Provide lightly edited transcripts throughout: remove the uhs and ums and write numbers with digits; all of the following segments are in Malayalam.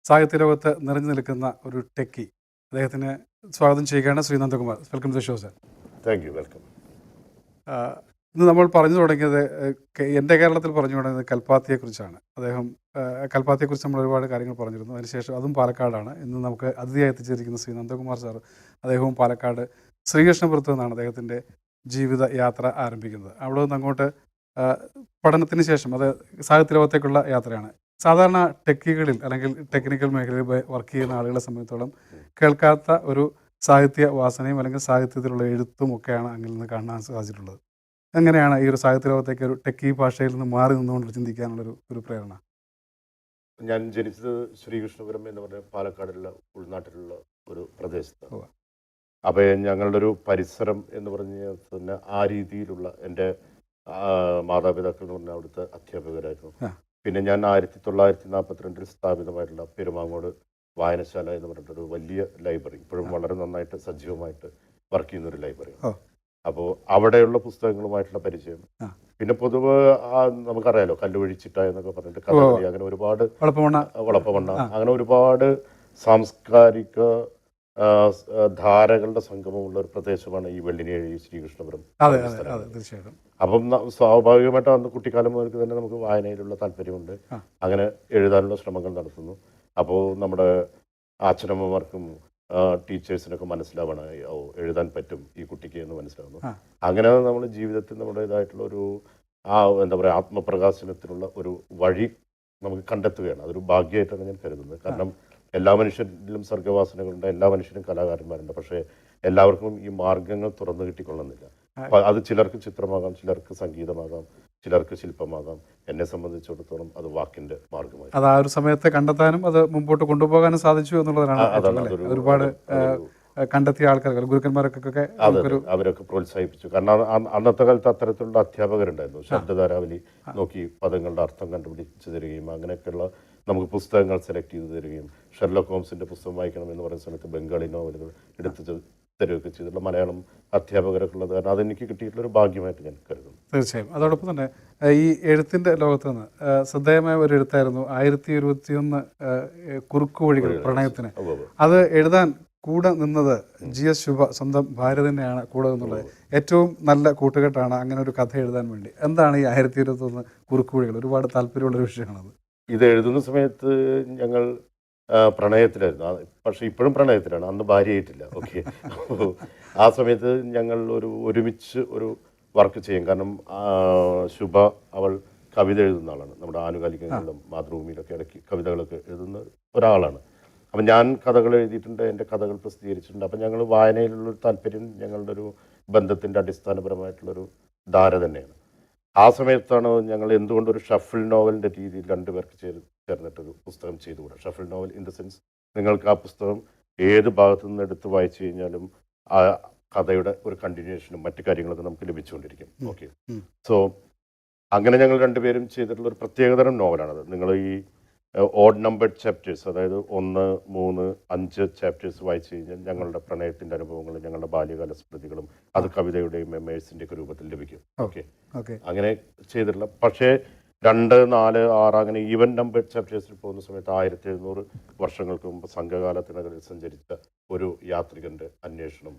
സാഹിത്യ ലോകത്ത് നിറഞ്ഞു നിൽക്കുന്ന ഒരു ടെക്കി. അദ്ദേഹത്തിന് സ്വാഗതം ചെയ്യുകയാണ്. Shri Nandakumar, welcome to the show sir. Thank you. Welcome. ഇന്ന് നമ്മൾ പറഞ്ഞു തുടങ്ങിയത് എൻ്റെ കേരളത്തിൽ പറഞ്ഞു തുടങ്ങിയത് കൽപ്പാത്തിയെക്കുറിച്ചാണ്. അദ്ദേഹം കൽപ്പാത്തിയെക്കുറിച്ച് നമ്മൾ ഒരുപാട് കാര്യങ്ങൾ പറഞ്ഞിരുന്നു. അതിനുശേഷം അതും പാലക്കാടാണ്. ഇന്ന് നമുക്ക് അതിഥിയായി എത്തിച്ചിരിക്കുന്ന ശ്രീ നന്ദകുമാർ സാർ. അദ്ദേഹവും പാലക്കാട് ശ്രീകൃഷ്ണപുരത്ത് നിന്നാണ് അദ്ദേഹത്തിൻ്റെ ജീവിത യാത്ര ആരംഭിക്കുന്നത്. അവിടെ നിന്ന് അങ്ങോട്ട് പഠനത്തിന് ശേഷം അത് സാഹിത്യ ലോകത്തേക്കുള്ള യാത്രയാണ്. സാധാരണ ടെക്കികളിൽ അല്ലെങ്കിൽ ടെക്നിക്കൽ മേഖലയിൽ വർക്ക് ചെയ്യുന്ന ആളുകളെ സംബന്ധിച്ചോളം കേൾക്കാത്ത ഒരു സാഹിത്യ വാസനയും അല്ലെങ്കിൽ സാഹിത്യത്തിലുള്ള എഴുത്തും ഒക്കെയാണ് അങ്ങിൽ നിന്ന് കാണാൻ സാധിച്ചിട്ടുള്ളത്. എങ്ങനെയാണ് ഈ ഒരു സാഹിത്യ ലോകത്തേക്ക് ഒരു ടെക്കി ഭാഷയിൽ നിന്ന് മാറി നിന്നുകൊണ്ട് ചിന്തിക്കാനുള്ളൊരു പ്രേരണ? ഞാൻ ജനിച്ചത് ശ്രീകൃഷ്ണപുരം എന്ന് പറഞ്ഞ പാലക്കാടുള്ള ഉൾനാട്ടിലുള്ള ഒരു പ്രദേശത്ത്. അപ്പോൾ ഞങ്ങളുടെ ഒരു പരിസരം എന്ന് പറഞ്ഞാൽ തന്നെ ആ രീതിയിലുള്ള എൻ്റെ മാതാപിതാക്കൾ എന്ന് പറഞ്ഞാൽ അവിടുത്തെ അധ്യാപകരായിരുന്നു. പിന്നെ ഞാൻ 1942 സ്ഥാപിതമായിട്ടുള്ള പെരുമാങ്ങോട് വായനശാല എന്ന് പറഞ്ഞിട്ടൊരു വലിയ ലൈബ്രറി, ഇപ്പോഴും വളരെ നന്നായിട്ട് സജീവമായിട്ട് വർക്ക് ചെയ്യുന്നൊരു ലൈബ്രറി. അപ്പോൾ അവിടെയുള്ള പുസ്തകങ്ങളുമായിട്ടുള്ള പരിചയം. പിന്നെ പൊതുവെ നമുക്കറിയാലോ കല്ലുവഴിച്ചിട്ട എന്നൊക്കെ പറഞ്ഞിട്ട് കഥകളി, അങ്ങനെ ഒരുപാട് വളപ്പമണ്ണ, അങ്ങനെ ഒരുപാട് സാംസ്കാരിക ധാരകളുടെ സംഗമമുള്ള ഒരു പ്രദേശമാണ് ഈ വെള്ളിനേഴി ശ്രീകൃഷ്ണപുരം. അപ്പം സ്വാഭാവികമായിട്ട് അന്ന് കുട്ടിക്കാലം മുതൽക്ക് തന്നെ നമുക്ക് വായനയിലുള്ള താല്പര്യമുണ്ട്. അങ്ങനെ എഴുതാനുള്ള ശ്രമങ്ങൾ നടത്തുന്നു. അപ്പോൾ നമ്മുടെ അച്ഛനമ്മമാർക്കും ടീച്ചേഴ്സിനൊക്കെ മനസ്സിലാവണം, എഴുതാൻ പറ്റും ഈ കുട്ടിക്ക് എന്ന് മനസ്സിലാവുന്നു. അങ്ങനെ നമ്മൾ ജീവിതത്തിൽ നമ്മുടേതായിട്ടുള്ള ഒരു എന്താ പറയുക ആത്മപ്രകാശനത്തിനുള്ള ഒരു വഴി നമുക്ക് കണ്ടെത്തുകയാണ്. അതൊരു ഭാഗ്യമായിട്ടാണ് ഞാൻ കരുതുന്നത്. കാരണം എല്ലാ മനുഷ്യരിലും സർഗവാസനകളുണ്ട്, എല്ലാ മനുഷ്യരും കലാകാരന്മാരുണ്ട്. പക്ഷേ എല്ലാവർക്കും ഈ മാർഗങ്ങൾ തുറന്നു കിട്ടിക്കൊള്ളുന്നില്ല. അത് ചിലർക്ക് ചിത്രമാകാം, ചിലർക്ക് സംഗീതമാകാം, ചിലർക്ക് ശില്പമാകാം. എന്നെ സംബന്ധിച്ചിടത്തോളം അത് വാക്കിന്റെ മാർഗമായി. അത് ആ ഒരു സമയത്തെ കണ്ടെത്താനും അത് മുമ്പോട്ട് കൊണ്ടുപോകാനും സാധിച്ചു എന്നുള്ളതാണ്. ഒരുപാട് കണ്ടെത്തിയ ആൾക്കാർ ഗുരുക്കന്മാരൊക്കെ അവരൊക്കെ പ്രോത്സാഹിപ്പിച്ചു. കാരണം അന്നത്തെ കാലത്ത് അത്തരത്തിലുള്ള അധ്യാപകരുണ്ടായിരുന്നു. ശബ്ദധാരാവലി നോക്കി പദങ്ങളുടെ അർത്ഥം കണ്ടുപിടിച്ച് തരികയും അങ്ങനെയൊക്കെയുള്ള നമുക്ക് പുസ്തകങ്ങൾ സെലക്ട് ചെയ്ത് തരികയും, ഷെർലോക്ക് ഹോംസിന്റെ പുസ്തകം വായിക്കണം എന്ന് പറയുന്ന സമയത്ത് ബംഗാളി നോവലുകൾ എടുത്ത് തരുകയൊക്കെ ചെയ്തിട്ടുള്ള മലയാളം അധ്യാപകരൊക്കെ ഉള്ളത് കാരണം അതെനിക്ക് കിട്ടിയിട്ടുള്ളൊരു ഭാഗ്യമായിട്ട് ഞാൻ കരുതുന്നു. തീർച്ചയായും. അതോടൊപ്പം തന്നെ ഈ എഴുത്തിൻ്റെ ലോകത്ത് നിന്ന് ശ്രദ്ധേയമായ ഒരു എഴുത്തായിരുന്നു 1921 കുറുക്കുവഴികൾ പ്രണയത്തിന്. അത് എഴുതാൻ കൂടെ നിന്നത് GS ശുഭ, സ്വന്തം ഭാര്യ തന്നെയാണ് കൂടെ നിന്നുള്ളത്. ഏറ്റവും നല്ല കൂട്ടുകെട്ടാണ് അങ്ങനെ ഒരു കഥ എഴുതാൻ വേണ്ടി. എന്താണ് ഈ 1921 കുറുക്കുവഴികൾ? ഒരുപാട് താല്പര്യമുള്ളൊരു വിഷയമാണത്. ഇത് എഴുതുന്ന സമയത്ത് ഞങ്ങൾ പ്രണയത്തിലായിരുന്നു. പക്ഷേ ഇപ്പോഴും പ്രണയത്തിലാണ്, അന്ന് ഭാര്യയായിട്ടില്ല. ഓക്കെ. ആ സമയത്ത് ഞങ്ങൾ ഒരുമിച്ച് ഒരു വർക്ക് ചെയ്യും. കാരണം ശുഭ അവൾ കവിത എഴുതുന്ന ആളാണ്. നമ്മുടെ ആനുകാലികങ്ങളിലും മാതൃഭൂമിയിലൊക്കെ ഇടയ്ക്ക് കവിതകളൊക്കെ എഴുതുന്ന ഒരാളാണ്. അപ്പം ഞാൻ കഥകൾ എഴുതിയിട്ടുണ്ട്, എൻ്റെ കഥകൾ പ്രസിദ്ധീകരിച്ചിട്ടുണ്ട്. അപ്പം ഞങ്ങൾ വായനയിലുള്ളൊരു താല്പര്യം ഞങ്ങളുടെ ഒരു ബന്ധത്തിൻ്റെ അടിസ്ഥാനപരമായിട്ടുള്ളൊരു ധാര തന്നെയാണ്. ആ സമയത്താണ് ഞങ്ങൾ എന്തുകൊണ്ടൊരു ഷഫിൾ നോവലിൻ്റെ രീതിയിൽ രണ്ടുപേർക്ക് ചേർന്നിട്ടൊരു പുസ്തകം ചെയ്തുകൂടാ. Shuffle novel in the sense നിങ്ങൾക്ക് ആ പുസ്തകം ഏത് ഭാഗത്തു നിന്ന് എടുത്ത് വായിച്ചു കഴിഞ്ഞാലും ആ കഥയുടെ ഒരു കണ്ടിന്യൂഷനും മറ്റു കാര്യങ്ങളൊക്കെ നമുക്ക് ലഭിച്ചുകൊണ്ടിരിക്കും. ഓക്കെ. സോ അങ്ങനെ ഞങ്ങൾ രണ്ടുപേരും ചെയ്തിട്ടുള്ള ഒരു പ്രത്യേകതരം നോവലാണത്. നിങ്ങൾ ഈ ഓഡ് നമ്പേർഡ് ചാപ്റ്റേഴ്സ്, അതായത് 1, 3, 5 ചാപ്റ്റേഴ്സ് വായിച്ചു കഴിഞ്ഞാൽ ഞങ്ങളുടെ പ്രണയത്തിൻ്റെ അനുഭവങ്ങളും ഞങ്ങളുടെ ബാല്യകാല സ്മൃതികളും അത് കവിതയുടെയും മെമ്മേഴ്സിൻ്റെ ഒക്കെ രൂപത്തിൽ ലഭിക്കും. ഓക്കെ. അങ്ങനെ ചെയ്തിട്ടുള്ള, പക്ഷേ 2, 4, 6 അങ്ങനെ ഈവൻ നമ്പേർഡ് ചാപ്റ്റേഴ്സിൽ പോകുന്ന സമയത്ത് 1700 വർഷങ്ങൾക്ക് മുമ്പ് സംഘകാലത്തിനകത്തിൽ സഞ്ചരിച്ച ഒരു യാത്രികന്റെ അന്വേഷണം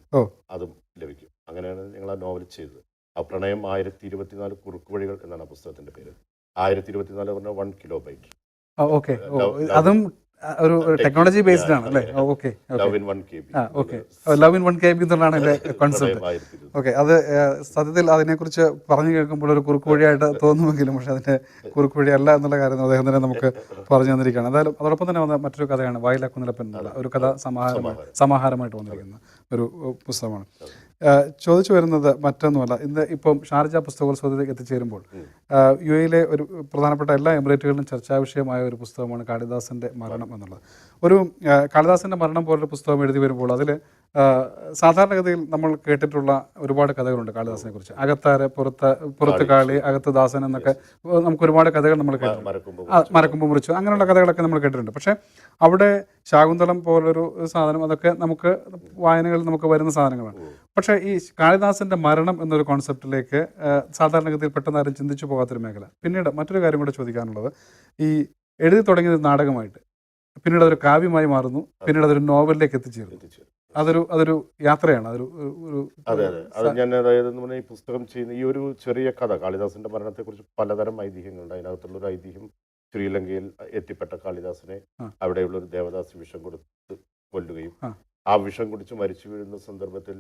അതും ലഭിക്കും. അങ്ങനെയാണ് ഞങ്ങൾ ആ നോവൽ ചെയ്തത്. ആ പ്രണയം 1024 കുറുക്കുവഴികൾ എന്നാണ് ആ പുസ്തകത്തിന്റെ പേര്. 1024 പറഞ്ഞാൽ 1 കിലോബൈറ്റ്. ഓക്കെ. അതും ഒരു ടെക്നോളജി ബേസ്ഡ് ആണ് അല്ലേ? Okay. Love in 1 KB. Love in 1 KB എന്നുള്ളതാണ് എൻ്റെ കോൺസെപ്റ്റ്. ഓക്കെ. അത് സത്യത്തിൽ അതിനെക്കുറിച്ച് പറഞ്ഞു കേൾക്കുമ്പോൾ ഒരു കുറുക്കുവഴിയായിട്ട് തോന്നുമെങ്കിലും പക്ഷേ അതിൻ്റെ കുറുക്കുവഴി അല്ല എന്നുള്ള കാര്യം അദ്ദേഹം തന്നെ നമുക്ക് പറഞ്ഞു തന്നിരിക്കുകയാണ്. എന്തായാലും അതോടൊപ്പം തന്നെ വന്ന മറ്റൊരു കഥയാണ് വായിലാക്കുന്നിലപ്പൻ എന്നുള്ള ഒരു കഥ സമാഹാരമായിട്ട് വന്നിരിക്കുന്ന ഒരു പുസ്തകമാണ്. ചോദിച്ചു വരുന്നത് മറ്റൊന്നുമല്ല, ഇന്ന് ഇപ്പം ഷാർജ പുസ്തകോത്സവത്തിലേക്ക് എത്തിച്ചേരുമ്പോൾ UAE ഒരു പ്രധാനപ്പെട്ട എല്ലാ എമിറേറ്റുകളിലും ചർച്ചാ വിഷയമായ ഒരു പുസ്തകമാണ് കാളിദാസൻ്റെ മരണം എന്നുള്ളത്. ഒരു കാളിദാസൻ്റെ മരണം പോലൊരു പുസ്തകം എഴുതി വരുമ്പോൾ അതിൽ സാധാരണഗതിയിൽ നമ്മൾ കേട്ടിട്ടുള്ള ഒരുപാട് കഥകളുണ്ട് കാളിദാസനെ കുറിച്ച്. അകത്താര്, പുറത്ത് കാളി, അകത്ത് ദാസൻ എന്നൊക്കെ നമുക്ക് ഒരുപാട് കഥകൾ നമ്മൾ കേട്ടിട്ടുണ്ട്. മരക്കൊമ്പ് മുറിച്ചു, അങ്ങനെയുള്ള കഥകളൊക്കെ നമ്മൾ കേട്ടിട്ടുണ്ട്. പക്ഷേ അവിടെ ശാകുന്തളം പോലൊരു സാധനം, അതൊക്കെ നമുക്ക് വായനകളിൽ നമുക്ക് വരുന്ന സാധനങ്ങളാണ്. പക്ഷേ ഈ കാളിദാസൻ്റെ മരണം എന്നൊരു കോൺസെപ്റ്റിലേക്ക് സാധാരണഗതിയിൽ പെട്ടെന്ന് ആരും ചിന്തിച്ചു പോകാത്തൊരു മേഖല. പിന്നീട് മറ്റൊരു കാര്യം കൂടെ ചോദിക്കാനുള്ളത്, ഈ എഴുതി തുടങ്ങിയത് നാടകമായിട്ട് പിന്നീട് അതൊരു കാവ്യമായി മാറുന്നു, പിന്നീട് അതൊരു നോവലിലേക്ക് എത്തിച്ചേരുന്നു. എത്തിച്ചേരും. അതൊരു യാത്രയാണ്. ഒരു അതെ അതെ, അത് ഞാൻ അതായത് എന്ന് പറഞ്ഞാൽ ഈ പുസ്തകം ചെയ്യുന്ന ഈ ഒരു ചെറിയ കഥ, കാളിദാസന്റെ മരണത്തെക്കുറിച്ച് പലതരം ഐതിഹ്യങ്ങളുണ്ട്. അതിനകത്തുള്ള ഒരു ഐതിഹ്യം, ശ്രീലങ്കയിൽ എത്തിപ്പെട്ട കാളിദാസനെ ആ. അവിടെയുള്ള ഒരു ദേവദാസി വിഷം കൊടുത്ത് കൊല്ലുകയും ആ. ആ വിഷം കുടിച്ച് മരിച്ചു വീഴുന്ന സന്ദർഭത്തിൽ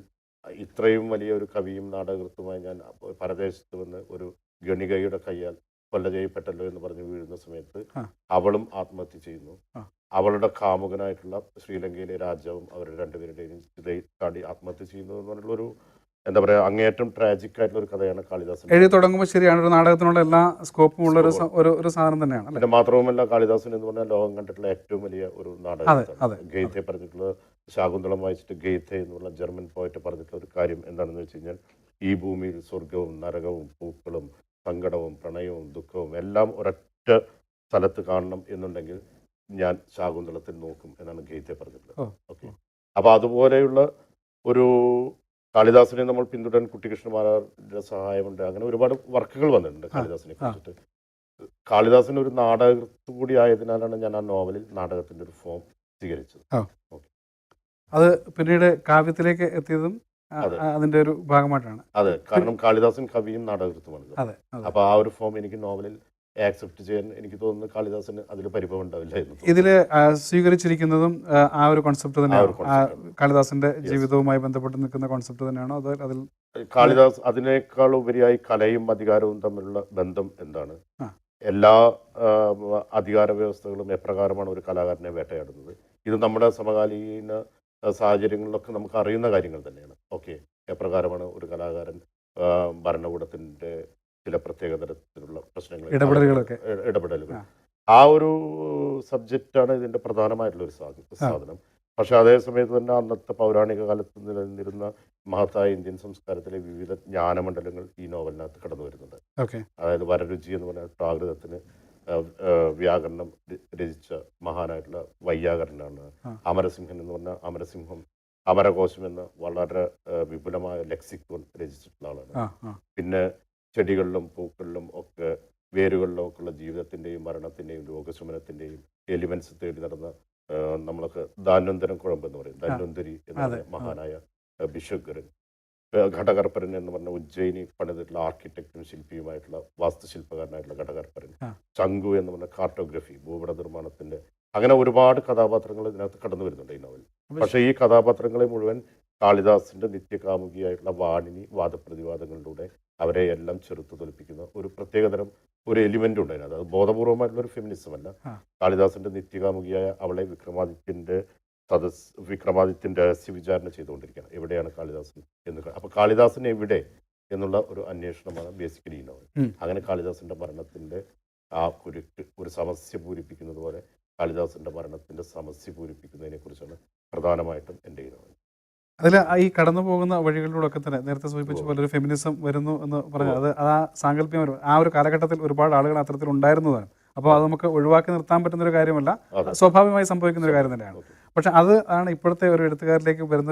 ഇത്രയും വലിയ ഒരു കവിയും നാടകൃത്തുമായി ഞാൻ പരദേശത്ത് വന്ന് ഒരു ഗണികയുടെ കയ്യാൽ കൊല്ല ചെയ്യപ്പെട്ടല്ലോ എന്ന് പറഞ്ഞ് വീഴുന്ന സമയത്ത് ആ. അവളും ആത്മഹത്യ ചെയ്യുന്നു. ആ. അവളുടെ കാമുകനായിട്ടുള്ള ശ്രീലങ്കയിലെ രാജാവും അവരുടെ രണ്ടുപേരുടെയും ചിതയിൽ ചാടി ആത്മഹത്യ ചെയ്യുന്നു എന്ന് പറഞ്ഞുള്ളൊരു എന്താ പറയുക, അങ്ങേയറ്റം ട്രാജിക് ആയിട്ടുള്ള ഒരു കഥയാണ് കാളിദാസൻ. എഴുതി തുടങ്ങുമ്പോൾ ശരിയാണ്, ഒരു നാടകത്തിനുള്ള എല്ലാ സ്കോപ്പും ഉള്ള ഒരു സാധനം തന്നെയാണ് അല്ലേ? പിന്നെ മാത്രവുമല്ല, കാളിദാസൻ എന്ന് പറഞ്ഞാൽ ലോകം കണ്ടിട്ടുള്ള ഏറ്റവും വലിയ ഒരു അതെ. നാടകമാണ്. ഗെയ്ത്തെ പറഞ്ഞിട്ടുള്ള ശാകുന്തളം വായിച്ചിട്ട് ഗെയ്ത്തെ എന്നുള്ള ജർമ്മൻ പോയിട്ട് പറഞ്ഞിട്ടുള്ള ഒരു കാര്യം എന്താണെന്ന് വെച്ച് കഴിഞ്ഞാൽ, ഈ ഭൂമിയിൽ സ്വർഗവും നരകവും പൂക്കളും സങ്കടവും പ്രണയവും ദുഃഖവും എല്ലാം ഒരൊറ്റ സ്ഥലത്ത് കാണണം എന്നുണ്ടെങ്കിൽ ഞാൻ ശാകുന്തളത്തിൽ നോക്കും എന്നാണ് ഗെയ്ത്തെ പറഞ്ഞിട്ടുള്ളത്. ഓക്കെ, അപ്പോൾ അതുപോലെയുള്ള ഒരു കാളിദാസനെ നമ്മൾ പിന്തുടരാൻ കുട്ടിക്കൃഷ്ണമാരാരുടെ സഹായമുണ്ട്. അങ്ങനെ ഒരുപാട് വർക്കുകൾ വന്നിട്ടുണ്ട് കാളിദാസനെ കുറിച്ചിട്ട്. കാളിദാസൻ ഒരു നാടകൃത്ത് കൂടി ആയതിനാലാണ് ഞാൻ ആ നോവലിൽ നാടകത്തിൻ്റെ ഒരു ഫോം സ്വീകരിച്ചത്. അത് പിന്നീട് കാവ്യത്തിലേക്ക് എത്തിയതും അതിന്റെ ഒരു ഭാഗമായിട്ടാണ്. അതെ, കാരണം കാളിദാസൻ കവിയും നാടകൃത്തുമാണ്. അതെ. അപ്പോൾ ആ ഒരു ഫോം എനിക്ക് നോവലിൽ ആക്സെപ്റ്റ് ചെയ്യാൻ എനിക്ക് തോന്നുന്നു കാളിദാസന് അതിൽ പരിഭവം ഉണ്ടാവില്ല എന്ന്. ഇതില് സ്വീകരിച്ചിരിക്കുന്നതും ആ ഒരു കോൺസെപ്റ്റ് തന്നെയാണ്, കാളിദാസന്റെ ജീവിതവുമായി ബന്ധപ്പെട്ട് നിൽക്കുന്ന കോൺസെപ്റ്റ് തന്നെയാണോ അതോ അതിൽ കാളിദാസ് അതിനേക്കാൾ ഉപരിയായി കലയും അധികാരവും തമ്മിലുള്ള ബന്ധം എന്താണ്, എല്ലാ അധികാര വ്യവസ്ഥകളും എപ്രകാരമാണ് ഒരു കലാകാരനെ വേട്ടയാടുന്നത്, ഇത് നമ്മുടെ സമകാലീന സാഹചര്യങ്ങളിലൊക്കെ നമുക്ക് അറിയുന്ന കാര്യങ്ങൾ തന്നെയാണ്. ഓക്കെ, എപ്രകാരമാണ് ഒരു കലാകാരൻ ഭരണകൂടത്തിൻ്റെ ചില പ്രത്യേക തരത്തിലുള്ള പ്രശ്നങ്ങൾ ഇടപെടലുകൾ, ആ ഒരു സബ്ജക്റ്റാണ് ഇതിൻ്റെ പ്രധാനമായിട്ടുള്ള ഒരു സാധനം. പക്ഷെ അതേ സമയത്ത് തന്നെ അന്നത്തെ പൗരാണിക കാലത്ത് നിലനിന്നിരുന്ന മഹത്തായ ഇന്ത്യൻ സംസ്കാരത്തിലെ വിവിധ ജ്ഞാനമണ്ഡലങ്ങൾ ഈ നോവലിനകത്ത് കടന്നു വരുന്നുണ്ട്. അതായത് വരരുചി എന്ന് പറഞ്ഞാൽ പ്രാകൃതത്തിന് വ്യാകരണം രചിച്ച മഹാനായിട്ടുള്ള വൈയാകരനാണ്. അമരസിംഹൻ എന്ന് പറഞ്ഞാൽ അമരകോശം എന്ന വളരെ വിപുലമായ ലെക്സിക്കോൺ രചിച്ചിട്ടുള്ള ആളാണ്. പിന്നെ ചെടികളിലും പൂക്കളിലും ഒക്കെ വേരുകളിലും ഒക്കെ ഉള്ള ജീവിതത്തിൻ്റെയും മരണത്തിൻ്റെയും രോഗശമനത്തിൻ്റെയും എലിമെന്റ്സ് തേടി നടന്ന നമ്മളൊക്കെ ധാന്വന്തരം കുഴമ്പ് എന്ന് പറയും, ധന്വന്തരി എന്ന മഹാനായ ഭിഷഗ്വരൻ, ഘടകർപ്പരൻ എന്ന് പറഞ്ഞ ഉജ്ജയിനി പണിതിട്ടുള്ള ആർക്കിടെക്റ്റും ശില്പിയുമായിട്ടുള്ള വാസ്തുശില്പകാരനായിട്ടുള്ള ഘടകർപ്പരൻ, ചങ്കു എന്ന് പറഞ്ഞ കാർട്ടോഗ്രഫി ഭൂപട നിർമ്മാണത്തിന്റെ, അങ്ങനെ ഒരുപാട് കഥാപാത്രങ്ങൾ ഇതിനകത്ത് കടന്നു വരുന്നുണ്ട് ഈ നോവൽ. പക്ഷേ ഈ കഥാപാത്രങ്ങളെ മുഴുവൻ കാളിദാസിന്റെ നിത്യകാമുകിയായിട്ടുള്ള വാണിനി വാദപ്രതിവാദങ്ങളിലൂടെ അവരെ എല്ലാം ചെറുത്തു തോൽപ്പിക്കുന്ന ഒരു പ്രത്യേകതരം ഒരു എലിമെന്റ് ഉണ്ട് അതിനകത്ത്. അത് ബോധപൂർവമായിട്ടുള്ള ഒരു ഫെമിനിസം അല്ല. കാളിദാസിന്റെ നിത്യകാമുകിയായ അവളെ വിക്രമാദിത്യൻ രഹസ്യ വിചാരണ ചെയ്തുകൊണ്ടിരിക്കുകയാണ്, എവിടെയാണ് കാളിദാസൻ എന്ന്. അപ്പോൾ കാളിദാസൻ എവിടെ എന്നുള്ള ഒരു അന്വേഷണമാണ് ബേസിക്കലി ഈ നോവൽ. അങ്ങനെ കാളിദാസന്റെ മരണത്തിന്റെ ആ കുരുക്ക് ഒരു സമസ്യ പൂരിപ്പിക്കുന്നത് പോലെ കാളിദാസന്റെ മരണത്തിന്റെ സമസ്യ പൂരിപ്പിക്കുന്നതിനെ കുറിച്ചാണ് പ്രധാനമായിട്ടും എൻ്റെ ഈ നോവൽ. അതിൽ ഈ കടന്നു പോകുന്ന വഴികളിലൂടെ ഒക്കെ തന്നെ നേരത്തെ സൂചിപ്പിച്ച പോലെ ഒരു ഫെമിനിസം വരുന്നു എന്ന് പറഞ്ഞാൽ അത് ആ സാങ്കല്പികം ആ ഒരു കാലഘട്ടത്തിൽ ഒരുപാട് ആളുകൾ അത്തരത്തിൽ ഉണ്ടായിരുന്നതാണ്. അപ്പോൾ അത് നമുക്ക് ഒഴിവാക്കി നിർത്താൻ പറ്റുന്ന ഒരു കാര്യമല്ല, സ്വാഭാവികമായി സംഭവിക്കുന്ന ഒരു കാര്യം തന്നെയാണ്. പക്ഷെ അത് ആണ് ഇപ്പോഴത്തെ ഒരു എഴുത്തുകാരിലേക്ക് വരുന്ന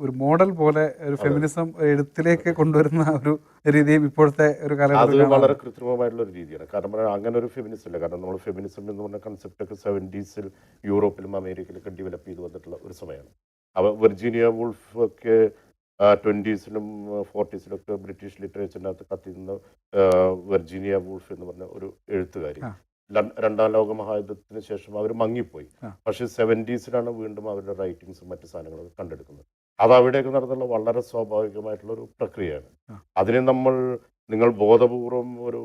ഒരു മോഡൽ പോലെ ഒരു ഫെമിനിസം എഴുത്തിലേക്ക് കൊണ്ടുവരുന്ന ഒരു രീതിയും ഇപ്പോഴത്തെ ഒരു കാലഘട്ടത്തിൽ അത് വളരെ കൃത്രിമമായിട്ടുള്ള ഒരു രീതിയാണ്. കാരണം അങ്ങനെ ഒരു ഫെമിനിസം ഇല്ല. കാരണം നമ്മൾ ഫെമിനിസം എന്ന് പറഞ്ഞ കൺസെപ്റ്റ് ഒക്കെ 70s യൂറോപ്പിലും അമേരിക്കയിലൊക്കെ ഡെവലപ്പ് ചെയ്ത് വന്നിട്ടുള്ള ഒരു സമയമാണ്. വെർജീനിയ വൂൾഫ് ഒക്കെ 20s 40s ബ്രിട്ടീഷ് ലിറ്ററേച്ചറിനകത്ത് കത്തിരുന്ന വെർജീനിയ വൂൾഫ് എന്ന് പറഞ്ഞ ഒരു എഴുത്തുകാരി രണ്ടാം ലോക മഹായുദ്ധത്തിന് ശേഷം അവർ മങ്ങിപ്പോയി. പക്ഷേ 70s വീണ്ടും അവരുടെ റൈറ്റിങ്സും മറ്റു സാധനങ്ങളൊക്കെ കണ്ടെടുക്കുന്നത്. അത് അവിടെയൊക്കെ നടന്നുള്ള വളരെ സ്വാഭാവികമായിട്ടുള്ള ഒരു പ്രക്രിയയാണ്. അതിനെ നിങ്ങൾ ബോധപൂർവം ഒരു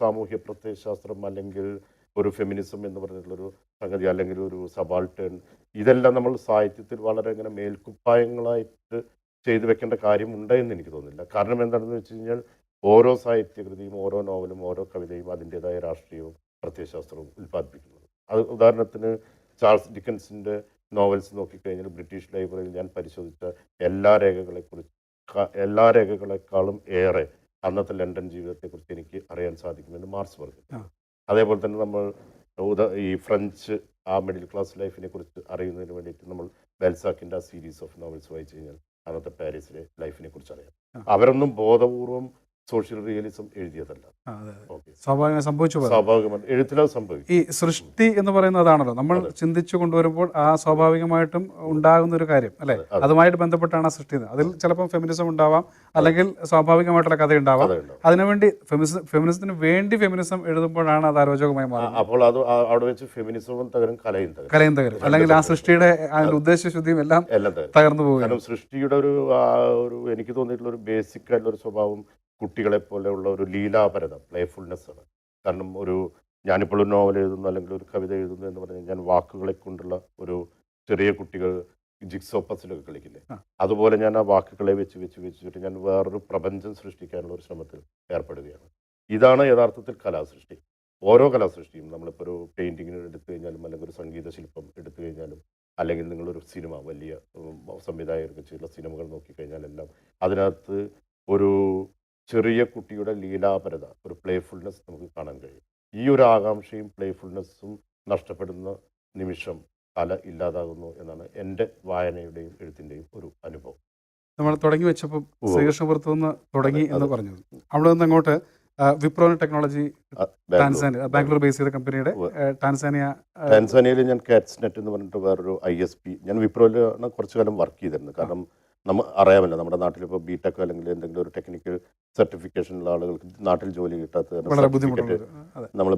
സാമൂഹ്യ പ്രത്യയശാസ്ത്രം അല്ലെങ്കിൽ ഒരു ഫെമിനിസം എന്ന് പറഞ്ഞിട്ടുള്ളൊരു സംഗതി അല്ലെങ്കിൽ ഒരു സബാൾട്ടേൺ, ഇതെല്ലാം നമ്മൾ സാഹിത്യത്തിൽ വളരെ ഇങ്ങനെ മേൽക്കുപ്പായങ്ങളായിട്ട് ചെയ്തു വെക്കേണ്ട കാര്യമുണ്ട് എന്ന് എനിക്ക് തോന്നുന്നില്ല. കാരണം എന്താണെന്ന് വെച്ച് കഴിഞ്ഞാൽ ഓരോ സാഹിത്യകൃതിയും ഓരോ നോവലും ഓരോ കവിതയും അതിൻ്റെതായ രാഷ്ട്രീയവും പ്രത്യയശാസ്ത്രവും ഉൽപ്പാദിപ്പിക്കുന്നത്. അത് ഉദാഹരണത്തിന് ചാൾസ് ഡിക്കൻസിൻ്റെ നോവൽസ് നോക്കിക്കഴിഞ്ഞാൽ ബ്രിട്ടീഷ് ലൈബ്രറിയിൽ ഞാൻ പരിശോധിച്ച എല്ലാ രേഖകളെക്കാളും ഏറെ അന്നത്തെ ലണ്ടൻ ജീവിതത്തെക്കുറിച്ച് എനിക്ക് അറിയാൻ സാധിക്കുമെന്ന് മാർക്സ് പറഞ്ഞു. അതേപോലെ തന്നെ നമ്മൾ ഈ ഫ്രഞ്ച് ആ മിഡിൽ ക്ലാസ് ലൈഫിനെ കുറിച്ച് അറിയുന്നതിന് വേണ്ടിയിട്ട് നമ്മൾ ബെൽസാക്കിൻ്റെ ആ സീരീസ് ഓഫ് നോവൽസ് വായിച്ചു കഴിഞ്ഞാൽ അന്നത്തെ പാരീസിലെ ലൈഫിനെ കുറിച്ച് അറിയാം. അവരൊന്നും ബോധപൂർവം സോഷ്യൽ റിയലിസം എഴുതിയതല്ല. അതെ അതെ ഓക്കെ, സ്വാഭാവികമായി സംഭവിച്ചു പോയത് സ്വാഭാവികമായി എഴുത്തിലത് സംഭവിക്കും. ഈ സൃഷ്ടി എന്ന് പറയുന്നത് അതാണല്ലോ നമ്മൾ അതെ. ചിന്തിച്ചു കൊണ്ടുവരുമ്പോൾ ആ സ്വാഭാവികമായിട്ടും ഉണ്ടാകുന്ന ഒരു കാര്യം അല്ലേ, അതെ, അതെ. അതുമായിട്ട് ബന്ധപ്പെട്ടാണ് ആ സൃഷ്ടി അതിൽ ചിലപ്പോൾ ഫെമിനിസം ഉണ്ടാവാം, അല്ലെങ്കിൽ സ്വാഭാവികമായിട്ടുള്ള കഥ ഉണ്ടാവാം. കഥയുണ്ടാവും. അതിനുവേണ്ടി ഫെമിനിസത്തിന് വേണ്ടി ഫെമിനിസം എഴുതുമ്പോഴാണ് അത് അരോചകമായി മാറുന്നത്, അപ്പോൾ അത് അവിടെ വെച്ച് ഫെമിനിസവും തകരും, കലയും തകരും, കലയും തകരും, അല്ലെങ്കിൽ ആ സൃഷ്ടിയുടെ അതിൻ്റെ ഉദ്ദേശശുദ്ധിയും എല്ലാം എല്ലാം തകരും. തകർന്നു പോവുകയാണ്. കാരണം സൃഷ്ടിയുടെ ഒരു എനിക്ക് തോന്നിയിട്ടുള്ള ഒരു ബേസിക് ആയിട്ടുള്ള ഒരു സ്വഭാവം കുട്ടികളെ പോലെയുള്ള ഒരു ലീലാപരത, പ്ലേഫുൾനെസ് ആണ്. കാരണം ഞാനിപ്പോൾ ഒരു നോവൽ എഴുതുന്നു അല്ലെങ്കിൽ ഒരു കവിത എഴുതുന്നു എന്ന് പറഞ്ഞാൽ ഞാൻ വാക്കുകളെ കൊണ്ടുള്ള ഒരു ചെറിയ കുട്ടികൾ ജിക്സോ പസിലൊക്കെ കളിക്കില്ലേ, അതുപോലെ ഞാൻ ആ വാക്കുകളെ വെച്ചിട്ട് ഞാൻ വേറൊരു പ്രപഞ്ചം സൃഷ്ടിക്കാനുള്ള ഒരു ശ്രമത്തിൽ ഏർപ്പെടുകയാണ്. ഇതാണ് യഥാർത്ഥത്തിൽ കലാസൃഷ്ടി. ഓരോ കലാസൃഷ്ടിയും നമ്മളിപ്പോൾ ഒരു പെയിൻറ്റിങ്ങിന് എടുത്തു കഴിഞ്ഞാലും, അല്ലെങ്കിൽ ഒരു സംഗീത ശില്പം എടുത്തു കഴിഞ്ഞാലും, അല്ലെങ്കിൽ നിങ്ങളൊരു സിനിമ വലിയ സംവിധായകർക്ക് ചെയ്തുള്ള സിനിമകൾ നോക്കിക്കഴിഞ്ഞാലെല്ലാം അതിനകത്ത് ഒരു ചെറിയ കുട്ടിയുടെ ലീലാപരത, ഒരു പ്ലേഫുൾനെസ് നമുക്ക് കാണാൻ കഴിയും. ഈ ഒരു ആകാംക്ഷയും പ്ലേഫുൾനെസ്സും നഷ്ടപ്പെടുന്ന നിമിഷം കല ഇല്ലാതാകുന്നു എന്നാണ് എൻ്റെ വായനയുടെയും എഴുത്തിൻ്റെയും ഒരു അനുഭവം. നമ്മൾ തുടങ്ങി വെച്ചപ്പോൾ ശ്രീകൃഷ്ണപുരത്തു നിന്ന് തുടങ്ങി അതെ, എന്ന് അതെ. പറഞ്ഞു. അവിടെ നിന്ന് അങ്ങോട്ട് Wipro technology Bangalore. Tanzania, Bangalore base ചെയ്ത കമ്പനിയുടെ ടാൻസാനിയയിൽ ഞാൻ കാറ്റ്സ്നെറ്റ് എന്ന് പറഞ്ഞിട്ട് വേറൊരു ISP, ഞാൻ വിപ്രോയിലാണ് കുറച്ചു കാലം വർക്ക് ചെയ്തിരുന്നു. കാരണം അറിയാമല്ലോ, നമ്മുടെ നാട്ടിലിപ്പോൾ BTech അല്ലെങ്കിൽ എന്തെങ്കിലും ഒരു ടെക്നിക്കൽ സർട്ടിഫിക്കേഷനുള്ള ആളുകൾക്ക് നാട്ടിൽ ജോലി കിട്ടാത്ത വളരെ ബുദ്ധിമുട്ടുണ്ട്. അതെ. നമ്മൾ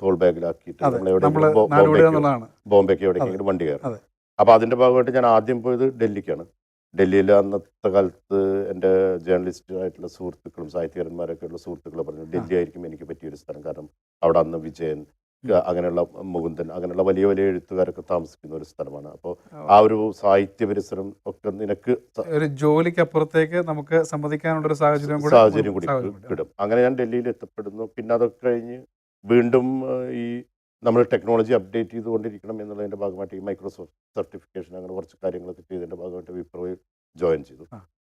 തോൾ ബാഗിലാക്കിയിട്ട് അതെ. നമ്മൾ എവിടെ നമ്മള് നാടുവിടുക എന്നുള്ളതാണ്. ബോംബെക്ക് എവിടേക്കെങ്കിലും വണ്ടി കയറും. അതെ. അപ്പോൾ അതിൻ്റെ ഭാഗമായിട്ട് ഞാൻ ആദ്യം പോയത് ഡൽഹിക്കാണ്. ഡൽഹിയിൽ അന്നത്തെ കാലത്ത് എൻ്റെ ജേർണലിസ്റ്റ് ആയിട്ടുള്ള സുഹൃത്തുക്കളും സാഹിത്യകാരന്മാരൊക്കെ ഉള്ള സുഹൃത്തുക്കൾ പറഞ്ഞു ഡൽഹി ആയിരിക്കും എനിക്ക് പറ്റിയൊരു സ്ഥലം. കാരണം അവിടെ അന്ന് വിജയൻ, അങ്ങനെയുള്ള മുകുന്ദൻ, അങ്ങനെയുള്ള വലിയ വലിയ എഴുത്തുകാരൊക്കെ താമസിക്കുന്ന ഒരു സ്ഥലമാണ്. അപ്പോൾ ആ ഒരു സാഹിത്യ പരിസരം ഒക്കെ നിനക്ക് ഒരു ജോലിക്ക് അപ്പുറത്തേക്ക് നമുക്ക് സമ്മതിക്കാനുള്ള ഒരു സാഹചര്യം കൂടി കിട്ടും. അങ്ങനെ ഞാൻ ഡൽഹിയിൽ എത്തപ്പെടുന്നു. പിന്നെ അതൊക്കെ കഴിഞ്ഞ് വീണ്ടും ഈ നമ്മൾ ടെക്നോളജി അപ്ഡേറ്റ് ചെയ്തുകൊണ്ടിരിക്കണം എന്നുള്ളതിൻ്റെ ഭാഗമായിട്ട് ഈ മൈക്രോസോഫ്റ്റ് സർട്ടിഫിക്കേഷൻ അങ്ങനെ കുറച്ച് കാര്യങ്ങളൊക്കെ ചെയ്തതിൻ്റെ ഭാഗമായിട്ട് വിപ്രോയിൽ ജോയിൻ ചെയ്തു.